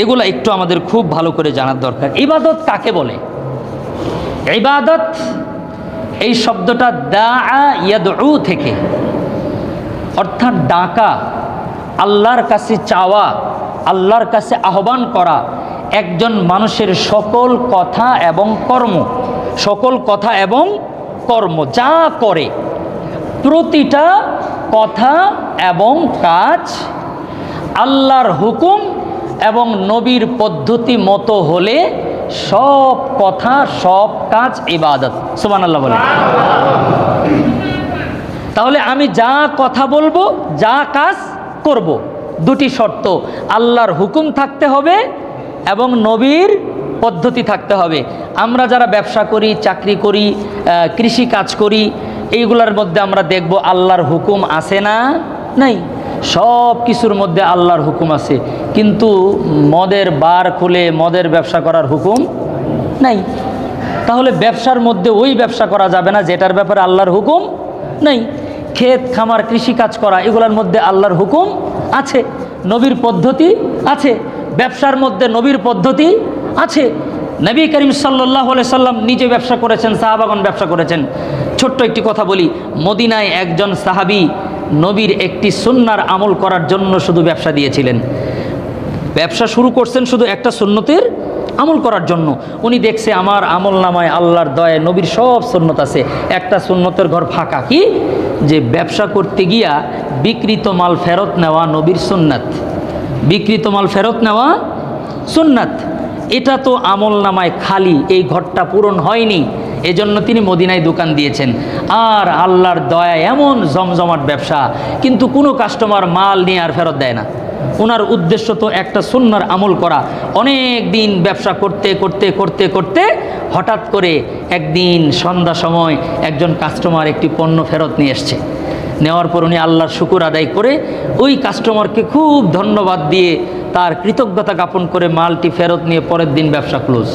এগুলো একটু আমাদের খুব ভালো করে জানার দরকার। ইবাদত কাকে বলে? ইবাদত এই শব্দটা দাআ ইয়াদউ থেকে, অর্থাৎ ডাকা, আল্লাহর কাছে চাওয়া, আল্লাহর কাছে আহ্বান করা। একজন মানুষের সকল কথা এবং কর্ম, সকল কথা এবং কর্ম যা করে, প্রতিটা কথা এবং কাজ আল্লাহর হুকুম এবং নবীর পদ্ধতি মতো হলে সব কথা সব কাজ ইবাদত। সুবহানাল্লাহ বলে। তাহলে আমি যা কথা বলবো, যা কাজ করব, দুটি শর্ত, আল্লাহর হুকুম থাকতে হবে এবং নবীর পদ্ধতি থাকতে হবে। আমরা যারা ব্যবসা করি, চাকরি করি, কৃষি কাজ করি, এইগুলোর মধ্যে আমরা দেখব আল্লাহর হুকুম আছে না? নাই। সব কিছুর মধ্যে আল্লাহর হুকুম আছে, কিন্তু মদের বার খুলে মদের ব্যবসা করার হুকুম নাই। তাহলে ব্যবসার মধ্যে ওই ব্যবসা করা যাবে না যেটার ব্যাপারে আল্লাহর হুকুম নাই। ক্ষেত খামার কৃষিকাজ করা, এগুলোর মধ্যে আল্লাহর হুকুম আছে, নবীর পদ্ধতি আছে। ব্যবসার মধ্যে নবীর পদ্ধতি আছে। নবী করিম সাল্লাল্লাহু আলাইহি সাল্লাম নিজে ব্যবসা করেছেন, সাহাবাগণ ব্যবসা করেছেন। ছোট্ট একটি কথা বলি, মদিনায় একজন সাহাবী নবীর একটি সুন্নার আমল করার জন্য শুধু ব্যবসা দিয়েছিলেন। ব্যবসা শুরু করছেন শুধু একটা সুন্নতের আমল করার জন্য। উনি দেখছে আমার আমল নামায় আল্লাহর দয়ায় নবীর সব সুন্নত আছে, একটা সুন্নতের ঘর ফাঁকা। কি? যে ব্যবসা করতে গিয়া বিকৃত মাল ফেরত নেওয়া নবীর সুন্নাত, বিকৃত মাল ফেরত নেওয়া সুন্নাত। এটা তো আমল নামায় খালি, এই ঘরটা পূরণ হয়নি, এজন্য তিনি মদিনায় দোকান দিয়েছেন। আর আল্লাহর দয়ায় এমন জমজমাট ব্যবসা, কিন্তু কোনো কাস্টমার মাল নিয়ে আর ফেরত দেয় না। ওনার উদ্দেশ্য তো একটা সুন্নার আমল করা। অনেক দিন ব্যবসা করতে করতে করতে করতে হঠাৎ করে একদিন সন্ধ্যা সময় একজন কাস্টমার একটি পণ্য ফেরত নিয়ে এসছে। নেওয়ার পর উনি আল্লাহর শুকুর আদায় করে ওই কাস্টমারকে খুব ধন্যবাদ দিয়ে তার কৃতজ্ঞতা জ্ঞাপন করে মালটি ফেরত নিয়ে পরের দিন ব্যবসা ক্লোজ।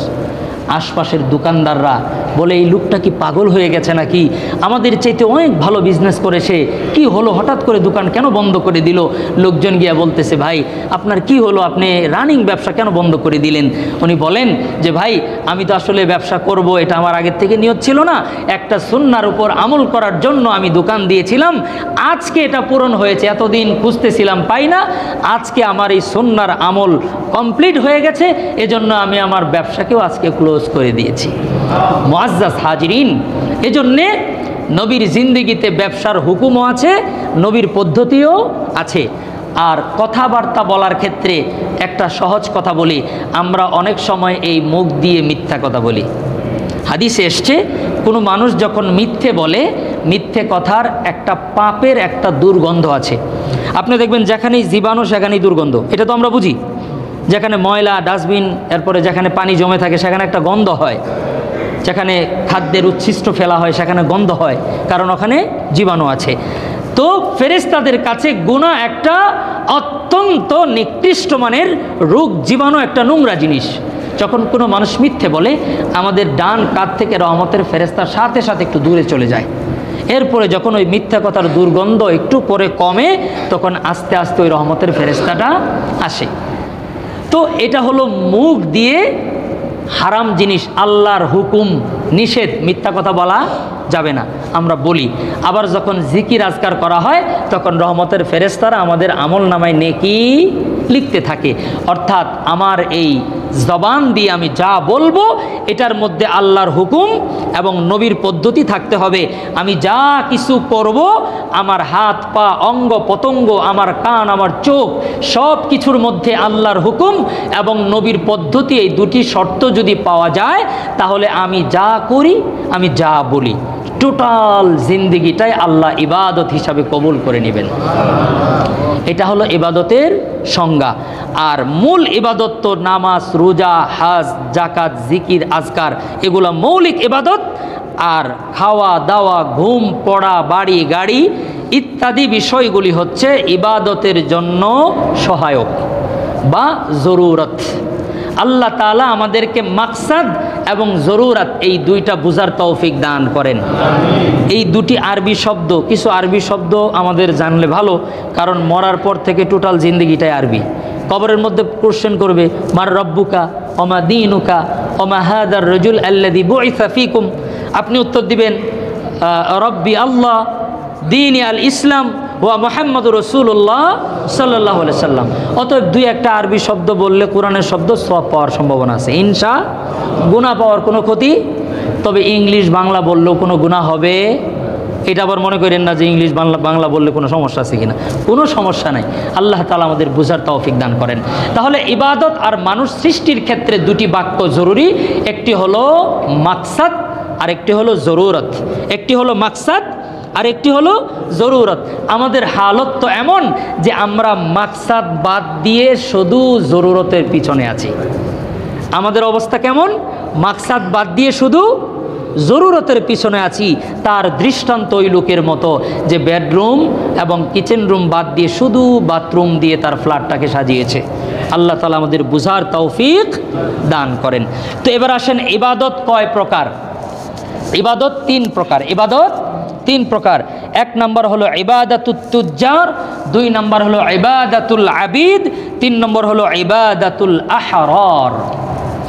আশপাশের দোকানদাররা বলে, এই লোকটা কি পাগল হয়ে গেছে নাকি? আমাদের চাইতে অনেক ভালো বিজনেস করেছে, কি হলো হঠাৎ করে দোকান কেন বন্ধ করে দিল? লোকজন গিয়া বলতেছে, ভাই আপনার কি হলো, আপনি রানিং ব্যবসা কেন বন্ধ করে দিলেন? উনি বলেন যে, ভাই আমি তো আসলে ব্যবসা করব, এটা আমার আগের থেকে নিয়ত ছিল না, একটা সুন্নার উপর আমল করার জন্য আমি দোকান দিয়েছিলাম, আজকে এটা পূরণ হয়েছে, এতদিন খুঁজতেছিলাম পাই না, আজকে আমার এই সুন্নার আমল কমপ্লিট হয়ে গেছে, এজন্য আমি আমার ব্যবসাকেও আজকে ক্লোজ করে দিয়েছি। মুআজ্জাজ হাজিরিন, এজন্যে নবীর জিন্দেগিতে ব্যবসার হুকুমও আছে, নবীর পদ্ধতিও আছে। আর কথাবার্তা বলার ক্ষেত্রে একটা সহজ কথা বলি, আমরা অনেক সময় এই মুখ দিয়ে মিথ্যা কথা বলি। হাদিসে এসছে, কোনো মানুষ যখন মিথ্যে বলে, মিথ্যে কথার একটা পাপের একটা দুর্গন্ধ আছে। আপনি দেখবেন যেখানেই জীবাণু সেখানেই দুর্গন্ধ, এটা তো আমরা বুঝি। যেখানে ময়লা, ডাস্টবিন, এরপরে যেখানে পানি জমে থাকে সেখানে একটা গন্ধ হয়, যেখানে খাদ্যের উচ্ছিষ্ট ফেলা হয় সেখানে গন্ধ হয়, কারণ ওখানে জীবাণু আছে। তো ফেরেশতাদের কাছে গুনাহ একটা অত্যন্ত নিকৃষ্ট মানের রোগ, জীবাণু একটা নোংরা জিনিস। যখন কোনো মানুষ মিথ্যে বলে, আমাদের ডান কাঁধ থেকে রহমতের ফেরেশতার সাথে সাথে একটু দূরে চলে যায়। এরপরে যখন ওই মিথ্যা কথার দুর্গন্ধ একটু পরে কমে, তখন আস্তে আস্তে ওই রহমতের ফেরেশতাটা আসে। তো এটা হলো মুখ দিয়ে হারাম জিনিস, আল্লাহর হুকুম নিষেধ, মিথ্যা কথা বলা যাবে না, আমরা বলি। আবার যখন জিকির আজকার করা হয় তখন রহমতের ফেরেশতারা আমাদের আমল নামায় নেকি লিখতে থাকে। অর্থাৎ আমার এই জবান দিয়ে আমি যা বলবো এটার মধ্যে আল্লাহর হুকুম এবং নবীর পদ্ধতি থাকতে হবে। আমি যা কিছু করব আমার হাত পা অঙ্গ প্রত্যঙ্গ আমার কান আমার চোখ সব কিছুর মধ্যে আল্লাহর হুকুম এবং নবীর পদ্ধতি, এই দুটি শর্ত যদি পাওয়া যায় তাহলে আমি যা করি আমি যা বলি টোটাল জিন্দিগিটাই আল্লাহ ইবাদত হিসাবে কবুল করে নেবেন। এটা হলো ইবাদতের সংজ্ঞা। আর মূল ইবাদত তো নামাজ, রোজা, হজ, যাকাত, জিকির, আজকার, এগুলো মৌলিক ইবাদত। আর খাওয়া দাওয়া, ঘুম, পড়া, বাড়ি গাড়ি ইত্যাদি বিষয়গুলি হচ্ছে ইবাদতের জন্য সহায়ক বা জরুরত। আল্লাহ তাআলা আমাদেরকে মাকসাদ এবং জরুরত এই দুইটা বুঝার তৌফিক দান করেন। এই দুটি আরবি শব্দ, কিছু আরবি শব্দ আমাদের জানলে ভালো, কারণ মরার পর থেকে টোটাল জিন্দেগিটাই আরবি। কবরের মধ্যে কোশ্চেন করবে মার রব্বুকা ওমা দীনুকা ওমা হাদার রাজুল আল্লাযী বুইসা ফীকুম, আপনি উত্তর দিবেন রব্বি আল্লাহ, দীনি আল ইসলাম ওয়া মুহাম্মাদুর রাসূলুল্লাহ সাল্লাল্লাহু আলাইহি সাল্লাম। অতএব দুই একটা আরবি শব্দ বললে কোরআনের শব্দ সওয়াব পাওয়ার সম্ভাবনা আছে, ইনশা গুনাহ পাওয়ার কোনো ক্ষতি। তবে ইংলিশ বাংলা বললেও কোনো গুনাহ হবে, এটা আবার মনে করেন না যে ইংলিশ বাংলা বললে কোনো সমস্যা আছে কিনা, কোনো সমস্যা নাই। আল্লাহ তাআলা আমাদের বুঝার তৌফিক দান করেন। তাহলে ইবাদত আর মানুষ সৃষ্টির ক্ষেত্রে দুটি বাক্য জরুরি, একটি হলো মাকসাদ আর একটি হলো জরুরত। একটি হলো মাকসাদ আর একটি হলো জরুরত। আমাদের হালত তো এমন যে আমরা মাকসাদ বাদ দিয়ে শুধু জরুরতের পিছনে আছি। আমাদের অবস্থা কেমন? মাকসাদ বাদ দিয়ে শুধু জরুরতের পিছনে আছি। তার দৃষ্টান্ত ওই লোকের মতো যে বেডরুম এবং কিচেন রুম বাদ দিয়ে শুধু বাথরুম দিয়ে তার ফ্ল্যাটটাকে সাজিয়েছে। আল্লাহ তাআলা আমাদের বুঝার তৌফিক দান করেন। তো এবার আসেন, ইবাদত কয় প্রকার? ইবাদত তিন প্রকার। ইবাদত তিন প্রকার। এক নম্বর হলো ইবাদাতুত তুজ্জার, দুই নম্বর হলো ইবাদাতুল আবিদ, তিন নম্বর হলো ইবাদাতুল আহরার।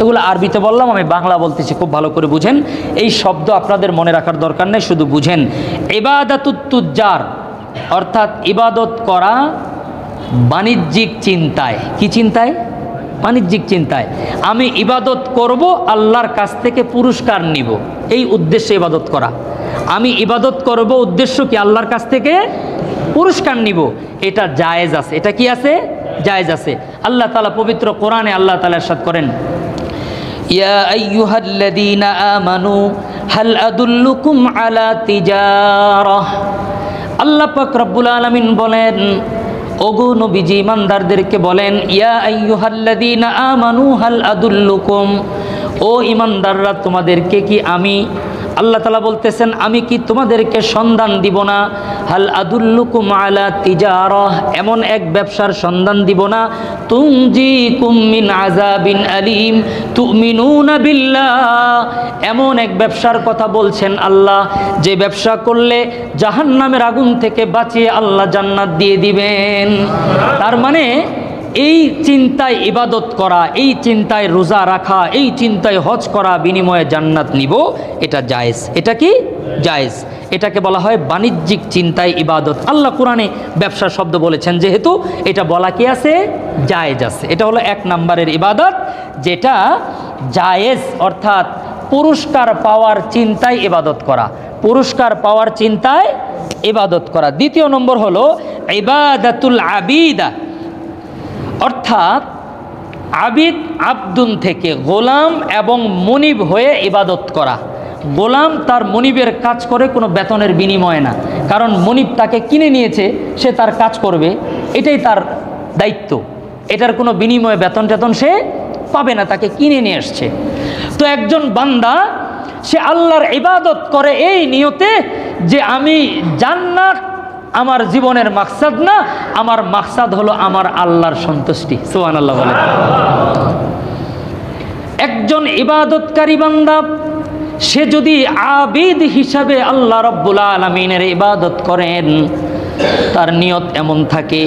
এগুলো আরবিতে বললাম, আমি বাংলা বলতেছি, খুব ভালো করে বুঝেন। এই শব্দ আপনাদের মনে রাখার দরকার নেই, শুধু বুঝেন। ইবাদাতুত তুজ্জার অর্থাৎ ইবাদত করা বাণিজ্যিক চিন্তায়। কি চিন্তায়? বাণিজ্যিক চিন্তায়। আমি ইবাদত করব, আল্লাহর কাছ থেকে পুরস্কার নিব, এই উদ্দেশ্যে ইবাদত করা। আমি ইবাদত করব, উদ্দেশ্য কি? আল্লাহর কাছ থেকে পুরস্কার নিব। এটা জায়েজ আছে। এটা কি আছে? জায়েজ আছে। আল্লাহ তাআলা পবিত্র কোরআনে আল্লাহ তাআলা ইরশাদ করেন, ইয়া আইয়ুহাল্লাযীনা আমানু হাল আদুল্লুকুম আলা তিজারাহ। আল্লাহ পাক রব্বুল আলামিন বলেন, ওগো নবীজি ইমানদারদেরকে বলেন, ইয়া আইয়ুহাল্লাযীনা আমানু হাল আদুল্লুকুম, ও ইমানদাররা তোমাদেরকে কি আমি, আল্লাহ তাআলা বলতেছেন, আমি কি তোমাদেরকে সন্ধান দিব না? হাল আদুল্লুকুম আলা তিজারাহ, এমন এক ব্যবসার সন্ধান দিব না, তুনজিকুম মিন আযাবিন আলীম তুমিনুনা বিল্লাহ, এমন এক ব্যবসার কথা বলছেন আল্লাহ, যে ব্যবসা করলে জাহান্নামের আগুন থেকে বাঁচিয়ে আল্লাহ জান্নাত দিয়ে দিবেন। তার মানে এই চিন্তায় ইবাদত করা, এই চিন্তায় রোজা রাখা, এই চিন্তায় হজ করা, বিনিময়ে জান্নাত নিব, এটা জায়েজ। এটা কি? জায়েজ। এটাকে বলা হয় বাণিজ্যিক চিন্তায় ইবাদত। আল্লাহ কোরআনে ব্যবসা শব্দ বলেছেন, যেহেতু এটা বলা কি আছে? জায়েজ আছে। এটা হলো এক নম্বরের ইবাদত, যেটা জায়েজ, অর্থাৎ পুরস্কার পাওয়ার চিন্তায় ইবাদত করা, পুরস্কার পাওয়ার চিন্তায় ইবাদত করা। দ্বিতীয় নম্বর হলো ইবাদাতুল আবিদা, অর্থাৎ আবিদ আব্দুন থেকে গোলাম এবং মনিব হয়ে ইবাদত করা। গোলাম তার মনিবের কাজ করে কোনো বেতনের বিনিময়ে না, কারণ মনিব তাকে কিনে নিয়েছে, সে তার কাজ করবে, এটাই তার দায়িত্ব। এটার কোনো বিনিময়ে বেতন টেতন সে পাবে না, তাকে কিনে নিয়ে আসছে। তো একজন বান্দা সে আল্লাহর ইবাদত করে এই নিয়তে যে আমি জান্নাত আমার জীবনের মাকসাদ না, আমার মাকসাদ হলো আমার আল্লাহর সন্তুষ্টি। সুবহানাল্লাহ বলেন। একজন ইবাদতকারী বান্দা সে যদি আবিদ হিসাবে আল্লাহ রাব্বুল আলামিনের ইবাদত করেন, তার নিয়ত এমন থাকে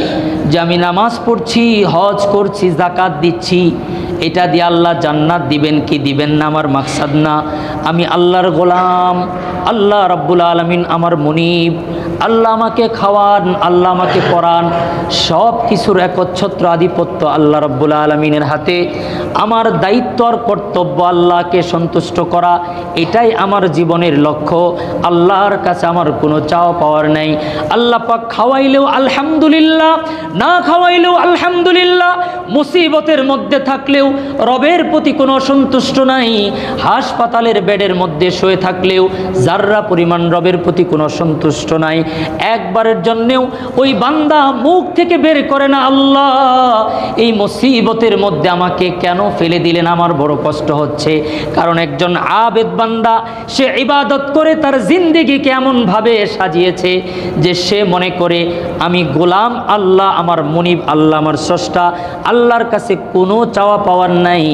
যে আমি নামাজ পড়ছি, হজ করছি, যাকাত দিচ্ছি, এটা দিয়ে আল্লাহ জান্নাত দিবেন কি দিবেন না আমার মাকসাদ না। আমি আল্লাহর গোলাম, আল্লাহ রাব্বুল আলামিন আমার মুনিব, আল্লাহ আমাকে খাওয়ান, আল্লাহ আমাকে পড়ান, সব কিছুর একচ্ছত্র আধিপত্য আল্লাহ রাব্বুল আলামিনের হাতে। আমার দায়িত্ব আর কর্তব্য আল্লাহকে সন্তুষ্ট করা, এটাই আমার জীবনের লক্ষ্য। আল্লাহর কাছে আমার কোনো চাওয়া পাওয়ার নাই। আল্লাহ পাক খাওয়াইলেও আলহামদুলিল্লাহ, না খাওয়াইলেও আলহামদুলিল্লাহ, মুসিবতের মধ্যে থাকলেও রবের প্রতি কোনো অসন্তুষ্ট নাই। হাসপাতালের বেডের মধ্যে শুয়ে থাকলেও যাররা পরিমাণ রবের প্রতি কোনো সন্তুষ্ট নাই। একবারের জন্যেও ওই বান্দা মুখ থেকে বের করে না, আল্লাহ এই মুসিবতের মধ্যে আমাকে কেন ফেলে দিলেন, আমার বড় কষ্ট হচ্ছে। কারণ একজন আবেদ বান্দা সে ইবাদত করে তার জিন্দেগিকে এমনভাবে সাজিয়েছে যে সে মনে করে আমি গোলাম, আল্লাহ আমার মুনিব, আল্লাহ আমার স্রষ্টা, আল্লাহর কাছে কোনো চাওয়া পাওয়ার নাই।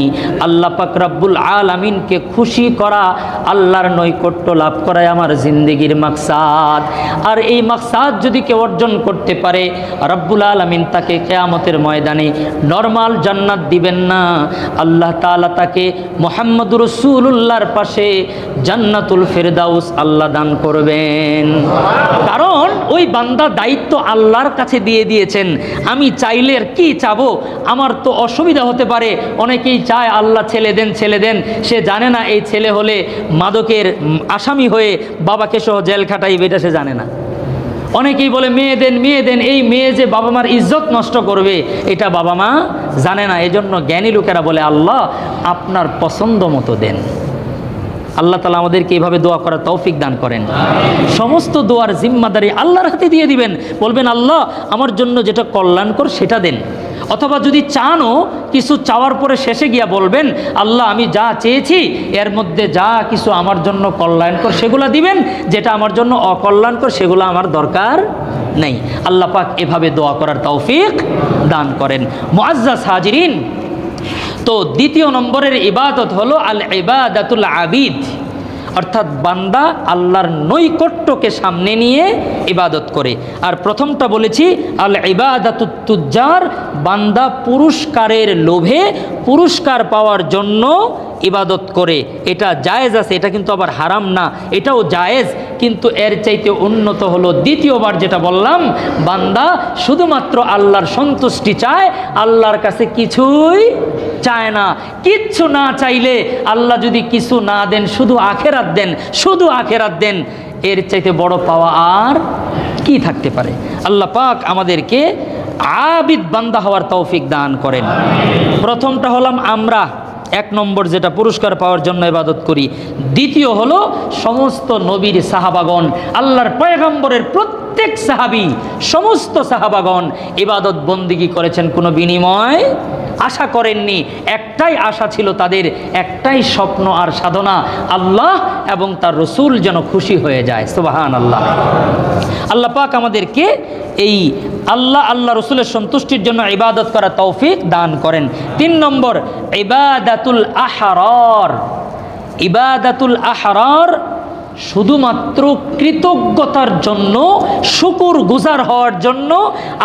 আল্লাহ পাক রব্বুল আলামিনকে খুশি করা, আল্লাহর নৈকট্য লাভ করাই আমার জিন্দেগির মাকসাদ। আর এই মাকসাদ যদি কেউ অর্জন করতে পারে, রব্বুল আলামিন তাকে কিয়ামতের ময়দানে নরমাল জান্নাত দিবেন না, আল্লাহ তাআলা তাকে মুহাম্মদুর রাসূলুল্লাহর পাশে জান্নাতুল ফেরদাউস আল্লাহ দান করবেন। কারণ ওই বান্দা দায়িত্ব আল্লাহর কাছে দিয়ে দিয়েছেন। আমি চাইলে আর কি চাবো, আমার তো অসুবিধা হতে পারে। অনেকেই চায় আল্লাহ ছেলে দেন, ছেলে দেন, সে জানে না এই ছেলে হলে মাদকের আসামি হয়ে বাবাকে সহ জেল খাটাইবে, এটা সে জানে না। অনেকেই বলে মেয়ে দেন, মেয়ে দেন, এই মেয়ে যে বাবা মার ইজ্জত নষ্ট করবে এটা বাবা মা জানে না। এজন্য জ্ঞানী লোকেরা বলে আল্লাহ আপনার পছন্দ মতো দেন। আল্লাহ তাআলা আমাদেরকে এইভাবে দোয়া করার তৌফিক দান করেন। সমস্ত দোয়ার জিম্মাদারি আল্লাহর হাতে দিয়ে দিবেন, বলবেন আল্লাহ আমার জন্য যেটা কল্যাণকর সেটা দেন। অথবা যদি চানও কিছু চাওয়ার পরে শেষে গিয়া বলবেন আল্লাহ আমি যা চেয়েছি এর মধ্যে যা কিছু আমার জন্য কল্যাণকর সেগুলো দিবেন, যেটা আমার জন্য অকল্যাণকর সেগুলো আমার দরকার নেই। আল্লাহ পাক এভাবে দোয়া করার তৌফিক দান করেন। মুআজ্জাজ হাজিরিন, তো দ্বিতীয় নম্বরের ইবাদত হলো আল ইবাদাতুল আবিদ, অর্থাৎ বান্দা আল্লাহর নৈকট্যকে সামনে নিয়ে ইবাদত করে। আর প্রথমটা বলেছি আল ইবাদাতুত তুজ্জার, বান্দা পুরস্কারের লোভে পুরস্কার পাওয়ার জন্য ইবাদত করে। এটা জায়েজ আছে, এটা কিন্তু আবার হারাম না, এটাও জায়েজ। কিন্তু এর চাইতে উন্নত হলো দ্বিতীয়বার যেটা বললাম, বান্দা শুধুমাত্র আল্লাহর সন্তুষ্টি চায়, আল্লাহর কাছে কিছুই চায় না। কিচ্ছু না চাইলে আল্লাহ যদি কিছু না দেন, শুধু আখেরাত দেন, শুধু আখেরাত দেন, এর চাইতে বড় পাওয়া আর কি থাকতে পারে। আল্লাহ পাক আমাদেরকে আবিদ বান্দা হওয়ার তৌফিক দান করেন। প্রথমটা হলাম আমরা, এক নম্বর যেটা পুরস্কার পাওয়ার জন্য ইবাদত করি। দ্বিতীয় হলো সমস্ত নবীর সাহাবাগণ, আল্লাহর পয়গম্বরের প্রত্যেক সাহাবী, সমস্ত সাহাবাগণ ইবাদত বন্দিগি করেছেন, কোনো বিনিময় আশা করেননি। একটাই আশা ছিল তাদের, একটাই স্বপ্ন আর সাধনা, আল্লাহ এবং তার রসুল যেন খুশি হয়ে যায়। সুবহানাল্লাহ। আল্লাহ পাক আমাদেরকে এই আল্লাহ রসুলের সন্তুষ্টির জন্য ইবাদত করা তৌফিক দান করেন। 3 নম্বর ইবাদাতুল আহরার। ইবাদাতুল আহরার শুধুমাত্র কৃতজ্ঞতার জন্য, শুকুর গুজার হওয়ার জন্য,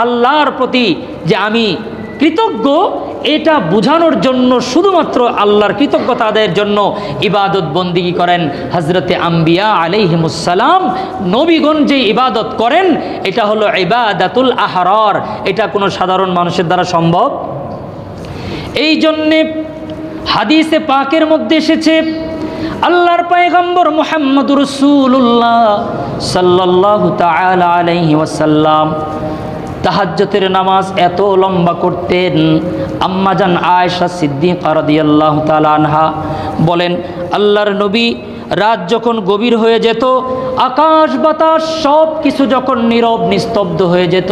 আল্লাহর প্রতি যে আমি কৃতজ্ঞ এটা বোঝানোর জন্য, শুধুমাত্র আল্লাহর কৃতজ্ঞতা আদায়ের জন্য ইবাদত বন্দিগি করেন। হযরতে আম্বিয়া আলাইহিমুসসালাম, নবীগণ যে ইবাদত করেন এটা হলো ইবাদাতুল আহরার। এটা কোনো সাধারণ মানুষের দ্বারা সম্ভব। এই জন্যে হাদিসে পাকের মধ্যে এসেছে, আল্লাহর পয়গম্বর মুহাম্মদুর রাসূলুল্লাহ সাল্লাল্লাহু তাআলা আলাইহি ওয়াসাল্লাম তাহাজ্জুদের নামাজ এত লম্বা করতেন। আম্মাজান আয়েশা সিদ্দিকা রাদিয়াল্লাহু তাআলা আনহা বলেন, আল্লাহর নবী রাত যখন গভীর হয়ে যেত, আকাশ বাতাস সব কিছু যখন নীরব নিস্তব্ধ হয়ে যেত,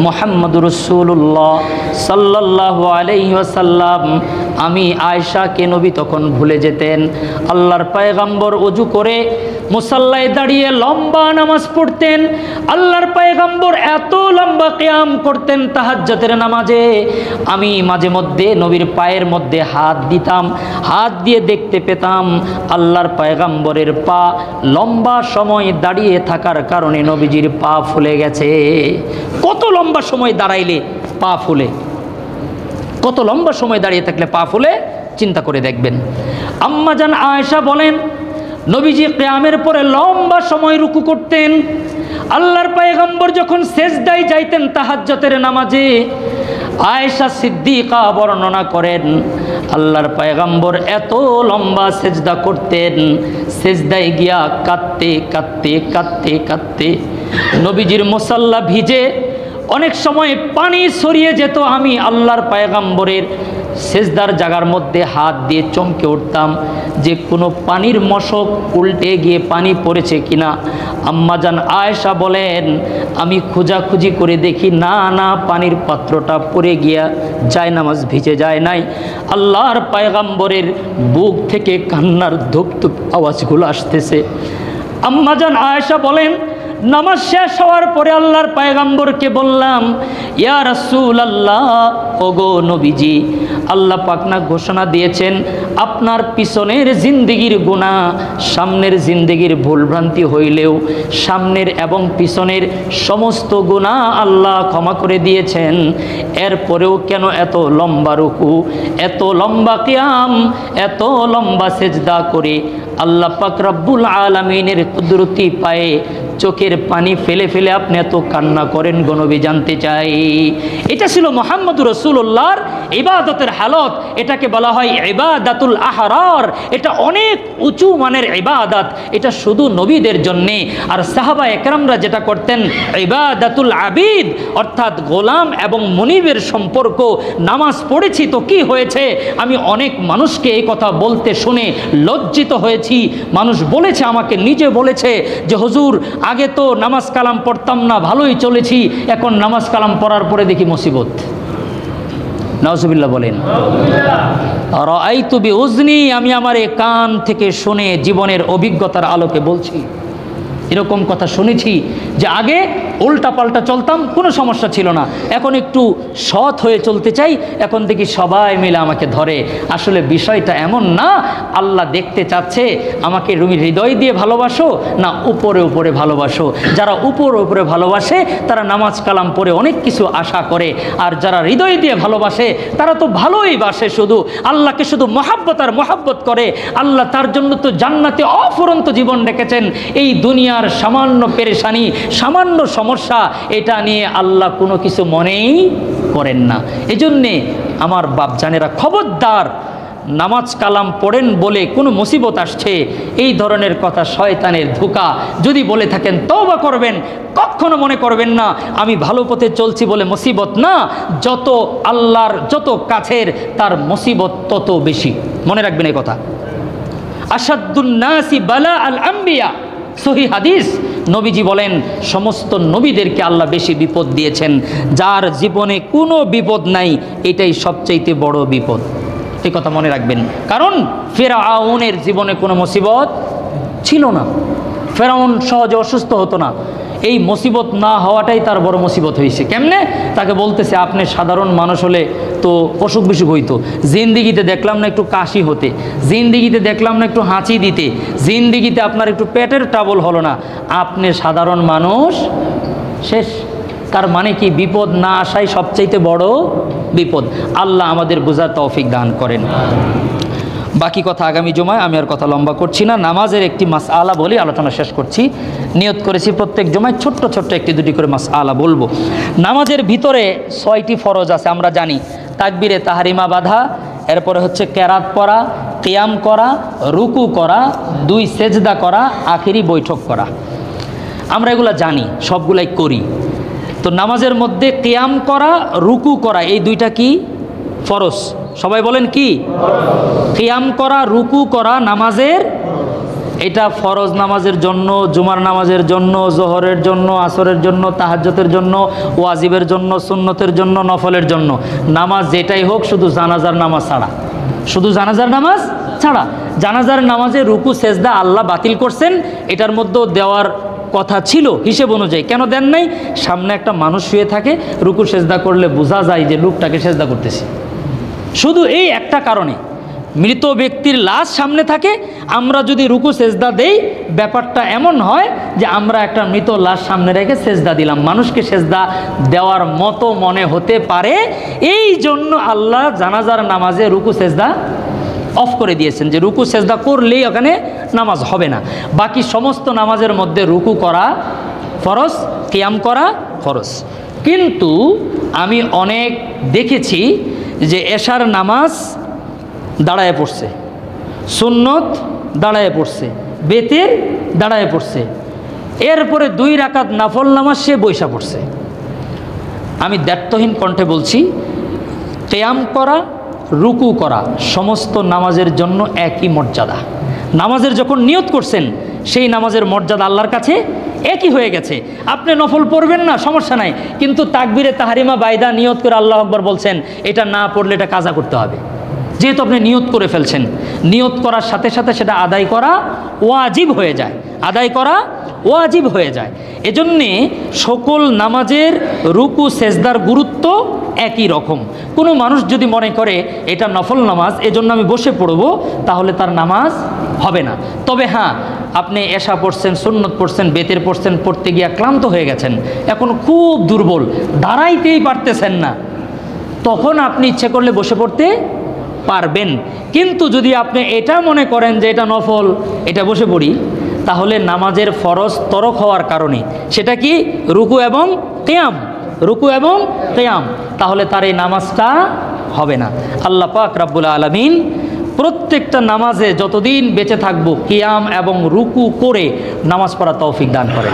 মুহাম্মদুর রাসূলুল্লাহ সাল্লাল্লাহু আলাইহি ওয়াসাল্লাম আমি আয়েশাকে নবী তখন ভুলে যেতেন। আল্লাহর পয়গম্বর ওযু করে মুসাল্লায় দাঁড়িয়ে লম্বা নামাজ পড়তেন। আল্লাহর পয়গম্বর এত লম্বা কিয়াম করতেন তাহাজ্জুদের নামাজে, আমি মাঝে মধ্যে নবীর পায়ের মধ্যে হাত দিতাম, হাত দিয়ে দেখতে পেতাম আল্লাহর পয়গম্বরের পা লম্বা সময় দাঁড়িয়ে থাকার কারণে নবীজির পা ফুলে গেছে। কত লম্বা সময় দাঁড়াইলে পা ফুলে, কত লম্বা সময় দাঁড়িয়ে থাকলে পা ফুলে, চিন্তা করে দেখবেন। আম্মাজান আয়েশা বলেন, নবীজি কিয়ামের পরে লম্বা সময় রুকু করতেন, আল্লাহর পয়গম্বর যখন সেজদায় যাইতেন তাহাজ্জুদের নামাজে, আয়েশা সিদ্দিকা বর্ণনা করেন আল্লাহর পয়গম্বর এত লম্বা সেজদা করতেন, সেজদায় গিয়া কাঁদতে কাঁদতে কাঁদতে কাঁদতে নবীজির মুসাল্লা ভিজে অনেক সময় পানি ছড়িয়ে যেত। আমি আল্লাহর পয়গম্বরের সেজদার জায়গার মধ্যে হাত দিয়ে চমকে উঠতাম যে কোনো পানির মশক উল্টে গিয়ে পানি পড়েছে কিনা। আম্মাজান আয়েশা বলেন আমি খোঁজাখুঁজি করে দেখি না না, পানির পাত্রটা পড়ে গিয়া জায়নামাজ ভিজে যায় নাই। আল্লাহর পয়গম্বরের বুক থেকে কান্নার ধুকধুক আওয়াজগুলো আসতেছে। আম্মাজান আয়েশা বলেন নামাজ শেষ হওয়ার পরে আল্লাহর পয়গম্বরকে বললাম, ইয়া রাসূলুল্লাহ, ওগো নবীজি, আল্লাহ পাক না ঘোষণা দিয়েছেন আপনার পিছনের জিন্দেগির গুনাহ সামনের জিন্দেগির ভুলভ্রান্তি হইলেও সামনের এবং পিছনের সমস্ত গুনাহ আল্লাহ ক্ষমা করে দিয়েছেন। এরপরেও কেন এত লম্বা রুকু, এত লম্বা কিয়াম, এত লম্বা সেজদা করে আল্লাহ পাক রব্বুল আলামিনের কুদরতি পায়ে চোখের পানি ফেলে ফেলে আপনি এত কান্না করেন গো নবী, জানতে চাই। এটা ছিল মুহাম্মদুর রাসূলুল্লাহর ইবাদতের হালত। এটাকে বলা হয় ইবাদাতুল আহরার। এটা অনেক উঁচু মানের ইবাদত, এটা শুধু নবীদের জন্যে। আর সাহাবা একরামরা যেটা করতেন ইবাদাতুল আবিদ, অর্থাৎ গোলাম এবং মনিবের সম্পর্ক। নামাজ পড়েছি তো কি হয়েছে, আমি অনেক মানুষকে এই কথা বলতে শুনে লজ্জিত হয়েছি। মানুষ বলেছে, আমাকে নিজে বলেছে যে হুজুর আগে তো নামাজ কালাম পড়তাম না, ভালোই চলেছি, এখন নামাজ কালাম পড়ার পরে দেখি মুসিবত। নাউজুবিল্লাহ বলেন। রাআইতু বিউজনি, আমি আমার এই কান থেকে শুনে জীবনের অভিজ্ঞতার আলোকে বলছি। এরকম কথা শুনেছি যে আগে উল্টা পাল্টা চলতাম, কোনো সমস্যা ছিল না, এখন একটু সৎ হয়ে চলতে চাই, এখন দেখি সবাই মিলে আমাকে ধরে। আসলে বিষয়টা এমন না। আল্লাহ দেখতে চাচ্ছে আমাকে তুমি হৃদয় দিয়ে ভালোবাসো না উপরে উপরে ভালোবাসো। যারা উপরে উপরে ভালোবাসে তারা নামাজ কালাম পড়ে অনেক কিছু আশা করে, আর যারা হৃদয় দিয়ে ভালোবাসে তারা তো ভালোই বাসে, শুধু আল্লাহকে শুধু মহাব্বত আর মহাব্বত করে। আল্লাহ তার জন্য তো জান্নাতে অফুরন্ত জীবন রেখেছেন। এই দুনিয়ার সামান্য পেরেশানি, সামান্য সমস্যা, এটা নিয়ে আল্লাহ কোনো কিছু মনেই করেন না। এজন্যে আমার বাপজানেরা খবরদার, নামাজ কালাম পড়েন বলে কোনো মুসিবত আসছে এই ধরনের কথা শয়তানের ধোঁকা যদি বলে থাকেন তওবা করবেন। কখনো মনে করবেন না আমি ভালো পথে চলছি বলে মুসিবত না, যত আল্লাহর যত কাছের তার মুসিবত তত বেশি। মনে রাখবেন এই কথা। আসাদুন নাসি বালা আল আম্বিয়া, সহিহ হাদিস। নবীজি বলেন সমস্ত নবীদেরকে আল্লাহ বেশি বিপদ দিয়েছেন, যার জীবনে কোনো বিপদ নাই এটাই সবচাইতে বড় বিপদ। এই কথা মনে রাখবেন। কারণ ফেরাউনের জীবনে কোনো মুসিবত ছিল না, ফেরাউন সহজে অসুস্থ হতো না। এই মুসিবত না হওয়াটাই তার বড় মুসিবত হয়েছে। কেমনে? তাকে বলতেছে আপনি সাধারণ মানুষ হলে তো অসুখ বিসুখ হইতো, জিন্দিগিতে দেখলাম না একটু কাশি হতে, জিন্দিগিতে দেখলাম না একটু হাঁচি দিতে, জিন্দিগিতে আপনার একটু পেটের ট্রাবল হলো না, আপনি সাধারণ মানুষ, শেষ। তার মানে কি বিপদ না আসাই সবচাইতে বড় বিপদ। আল্লাহ আমাদের বোঝার তৌফিক দান করেন। বাকি কথা আগামী জুমায়, আমি আর কথা লম্বা করছি না। নামাজের একটি মাসআলা বলি, আলোচনা শেষ করছি। নিয়ত করেছি প্রত্যেক জুমায় ছোট্ট ছোট্ট একটি দুটি করে মাসআলা বলবো। নামাজের ভিতরে 6টি ফরজ আছে আমরা জানি। তাকবীরে তাহরিমা বাঁধা, এরপরে হচ্ছে কেরাত পড়া, কিয়াম করা, রুকু করা, 2 সেজদা করা, আখেরি বৈঠক করা। আমরা এগুলো জানি, সবগুলাই করি। তো নামাজের মধ্যে কিয়াম করা, রুকু করা, এই দুইটা কি ফরজ? সবাই বলেন কি? কিয়াম করা, রুকু করা নামাজের, এটা ফরজ নামাজের জন্য, জুমার নামাজের জন্য, জোহরের জন্য, আসরের জন্য, তাহাজ্জুদের জন্য, ওয়াজিবের জন্য, সুন্নতের জন্য, নফলের জন্য। নামাজ যেটাই হোক, শুধু জানাজার নামাজ ছাড়া, শুধু জানাজার নামাজ ছাড়া। জানাজার নামাজে রুকু সেজদা আল্লাহ বাতিল করছেন। এটার মধ্যেও দেওয়ার কথা ছিল হিসেব অনুযায়ী, কেন দেন নাই? সামনে একটা মানুষ শুয়ে থাকে, রুকু সেজদা করলে বোঝা যায় যে লোকটাকে সেজদা করতেছে। শুধু এই একটা কারণে, মৃত ব্যক্তির লাশ সামনে থাকে, আমরা যদি রুকু সেজদা দেই, ব্যাপারটা এমন হয় যে আমরা একটা মৃত লাশ সামনে রেখে সেজদা দিলাম, মানুষকে সেজদা দেওয়ার মতো মনে হতে পারে। এই জন্য আল্লাহ জানাজার নামাজে রুকু সেজদা অফ করে দিয়েছেন, যে রুকু সেজদা করলেই ওখানে নামাজ হবে না। বাকি সমস্ত নামাজের মধ্যে রুকু করা ফরজ, কিয়াম করা ফরজ। কিন্তু আমি অনেক দেখেছি যে এশার নামাজ দাঁড়ায় পড়ছে, সুন্নত দাঁড়ায় পড়ছে, বেতের দাঁড়ায় পড়ছে, এরপরে 2 রাকাত নফল নামাজ সে বৈশা পড়ছে। আমি দ্ব্যর্থহীন কণ্ঠে বলছি, কিয়াম করা, রুকু করা সমস্ত নামাজের জন্য একই মর্যাদা। নামাজের যখন নিয়ত করছেন সেই নামাজের মর্যাদা আল্লাহর কাছে একই হয়ে গেছে। আপনি নফল পড়বেন না, সমস্যা নাই, কিন্তু তাকবীরে তাহরিমা বাইদা নিয়ত করে আল্লাহু আকবার বলছেন, এটা না পড়লে এটা কাজা করতে হবে। যেহেতু আপনি নিয়ত করে ফেলছেন, নিয়ত করার সাথে সাথে সেটা আদায় করা ওয়াজিব হয়ে যায়, আদায় করা ওয়াজিব হয়ে যায়। এজন্যে সকল নামাজের রুকু সেজদার গুরুত্ব একই রকম। কোনো মানুষ যদি মনে করে এটা নফল নামাজ, এজন্য আমি বসে পড়ব, তাহলে তার নামাজ হবে না। তবে হ্যাঁ, আপনি এশা পড়ছেন, সুন্নত পড়ছেন, বেতের পড়ছেন, পড়তে গিয়ে ক্লান্ত হয়ে গেছেন, এখন খুব দুর্বল, দাঁড়াইতেই পারতেছেন না, তখন আপনি ইচ্ছে করলে বসে পড়তে পারবেন। কিন্তু যদি আপনি এটা মনে করেন যে এটা নফল, এটা বসে পড়ি, তাহলে নামাজের ফরজ তরক হওয়ার কারণে, সেটা কি রুকু এবং কিয়াম, রুকু এবং কিয়াম, তাহলে তার এই নামাজটা হবে না। আল্লাহ পাক রব্বুল আলামিন প্রত্যেকটা নামাজে যতদিন বেঁচে থাকবো কিয়াম এবং রুকু করে নামাজ পড়া তৌফিক দান করেন।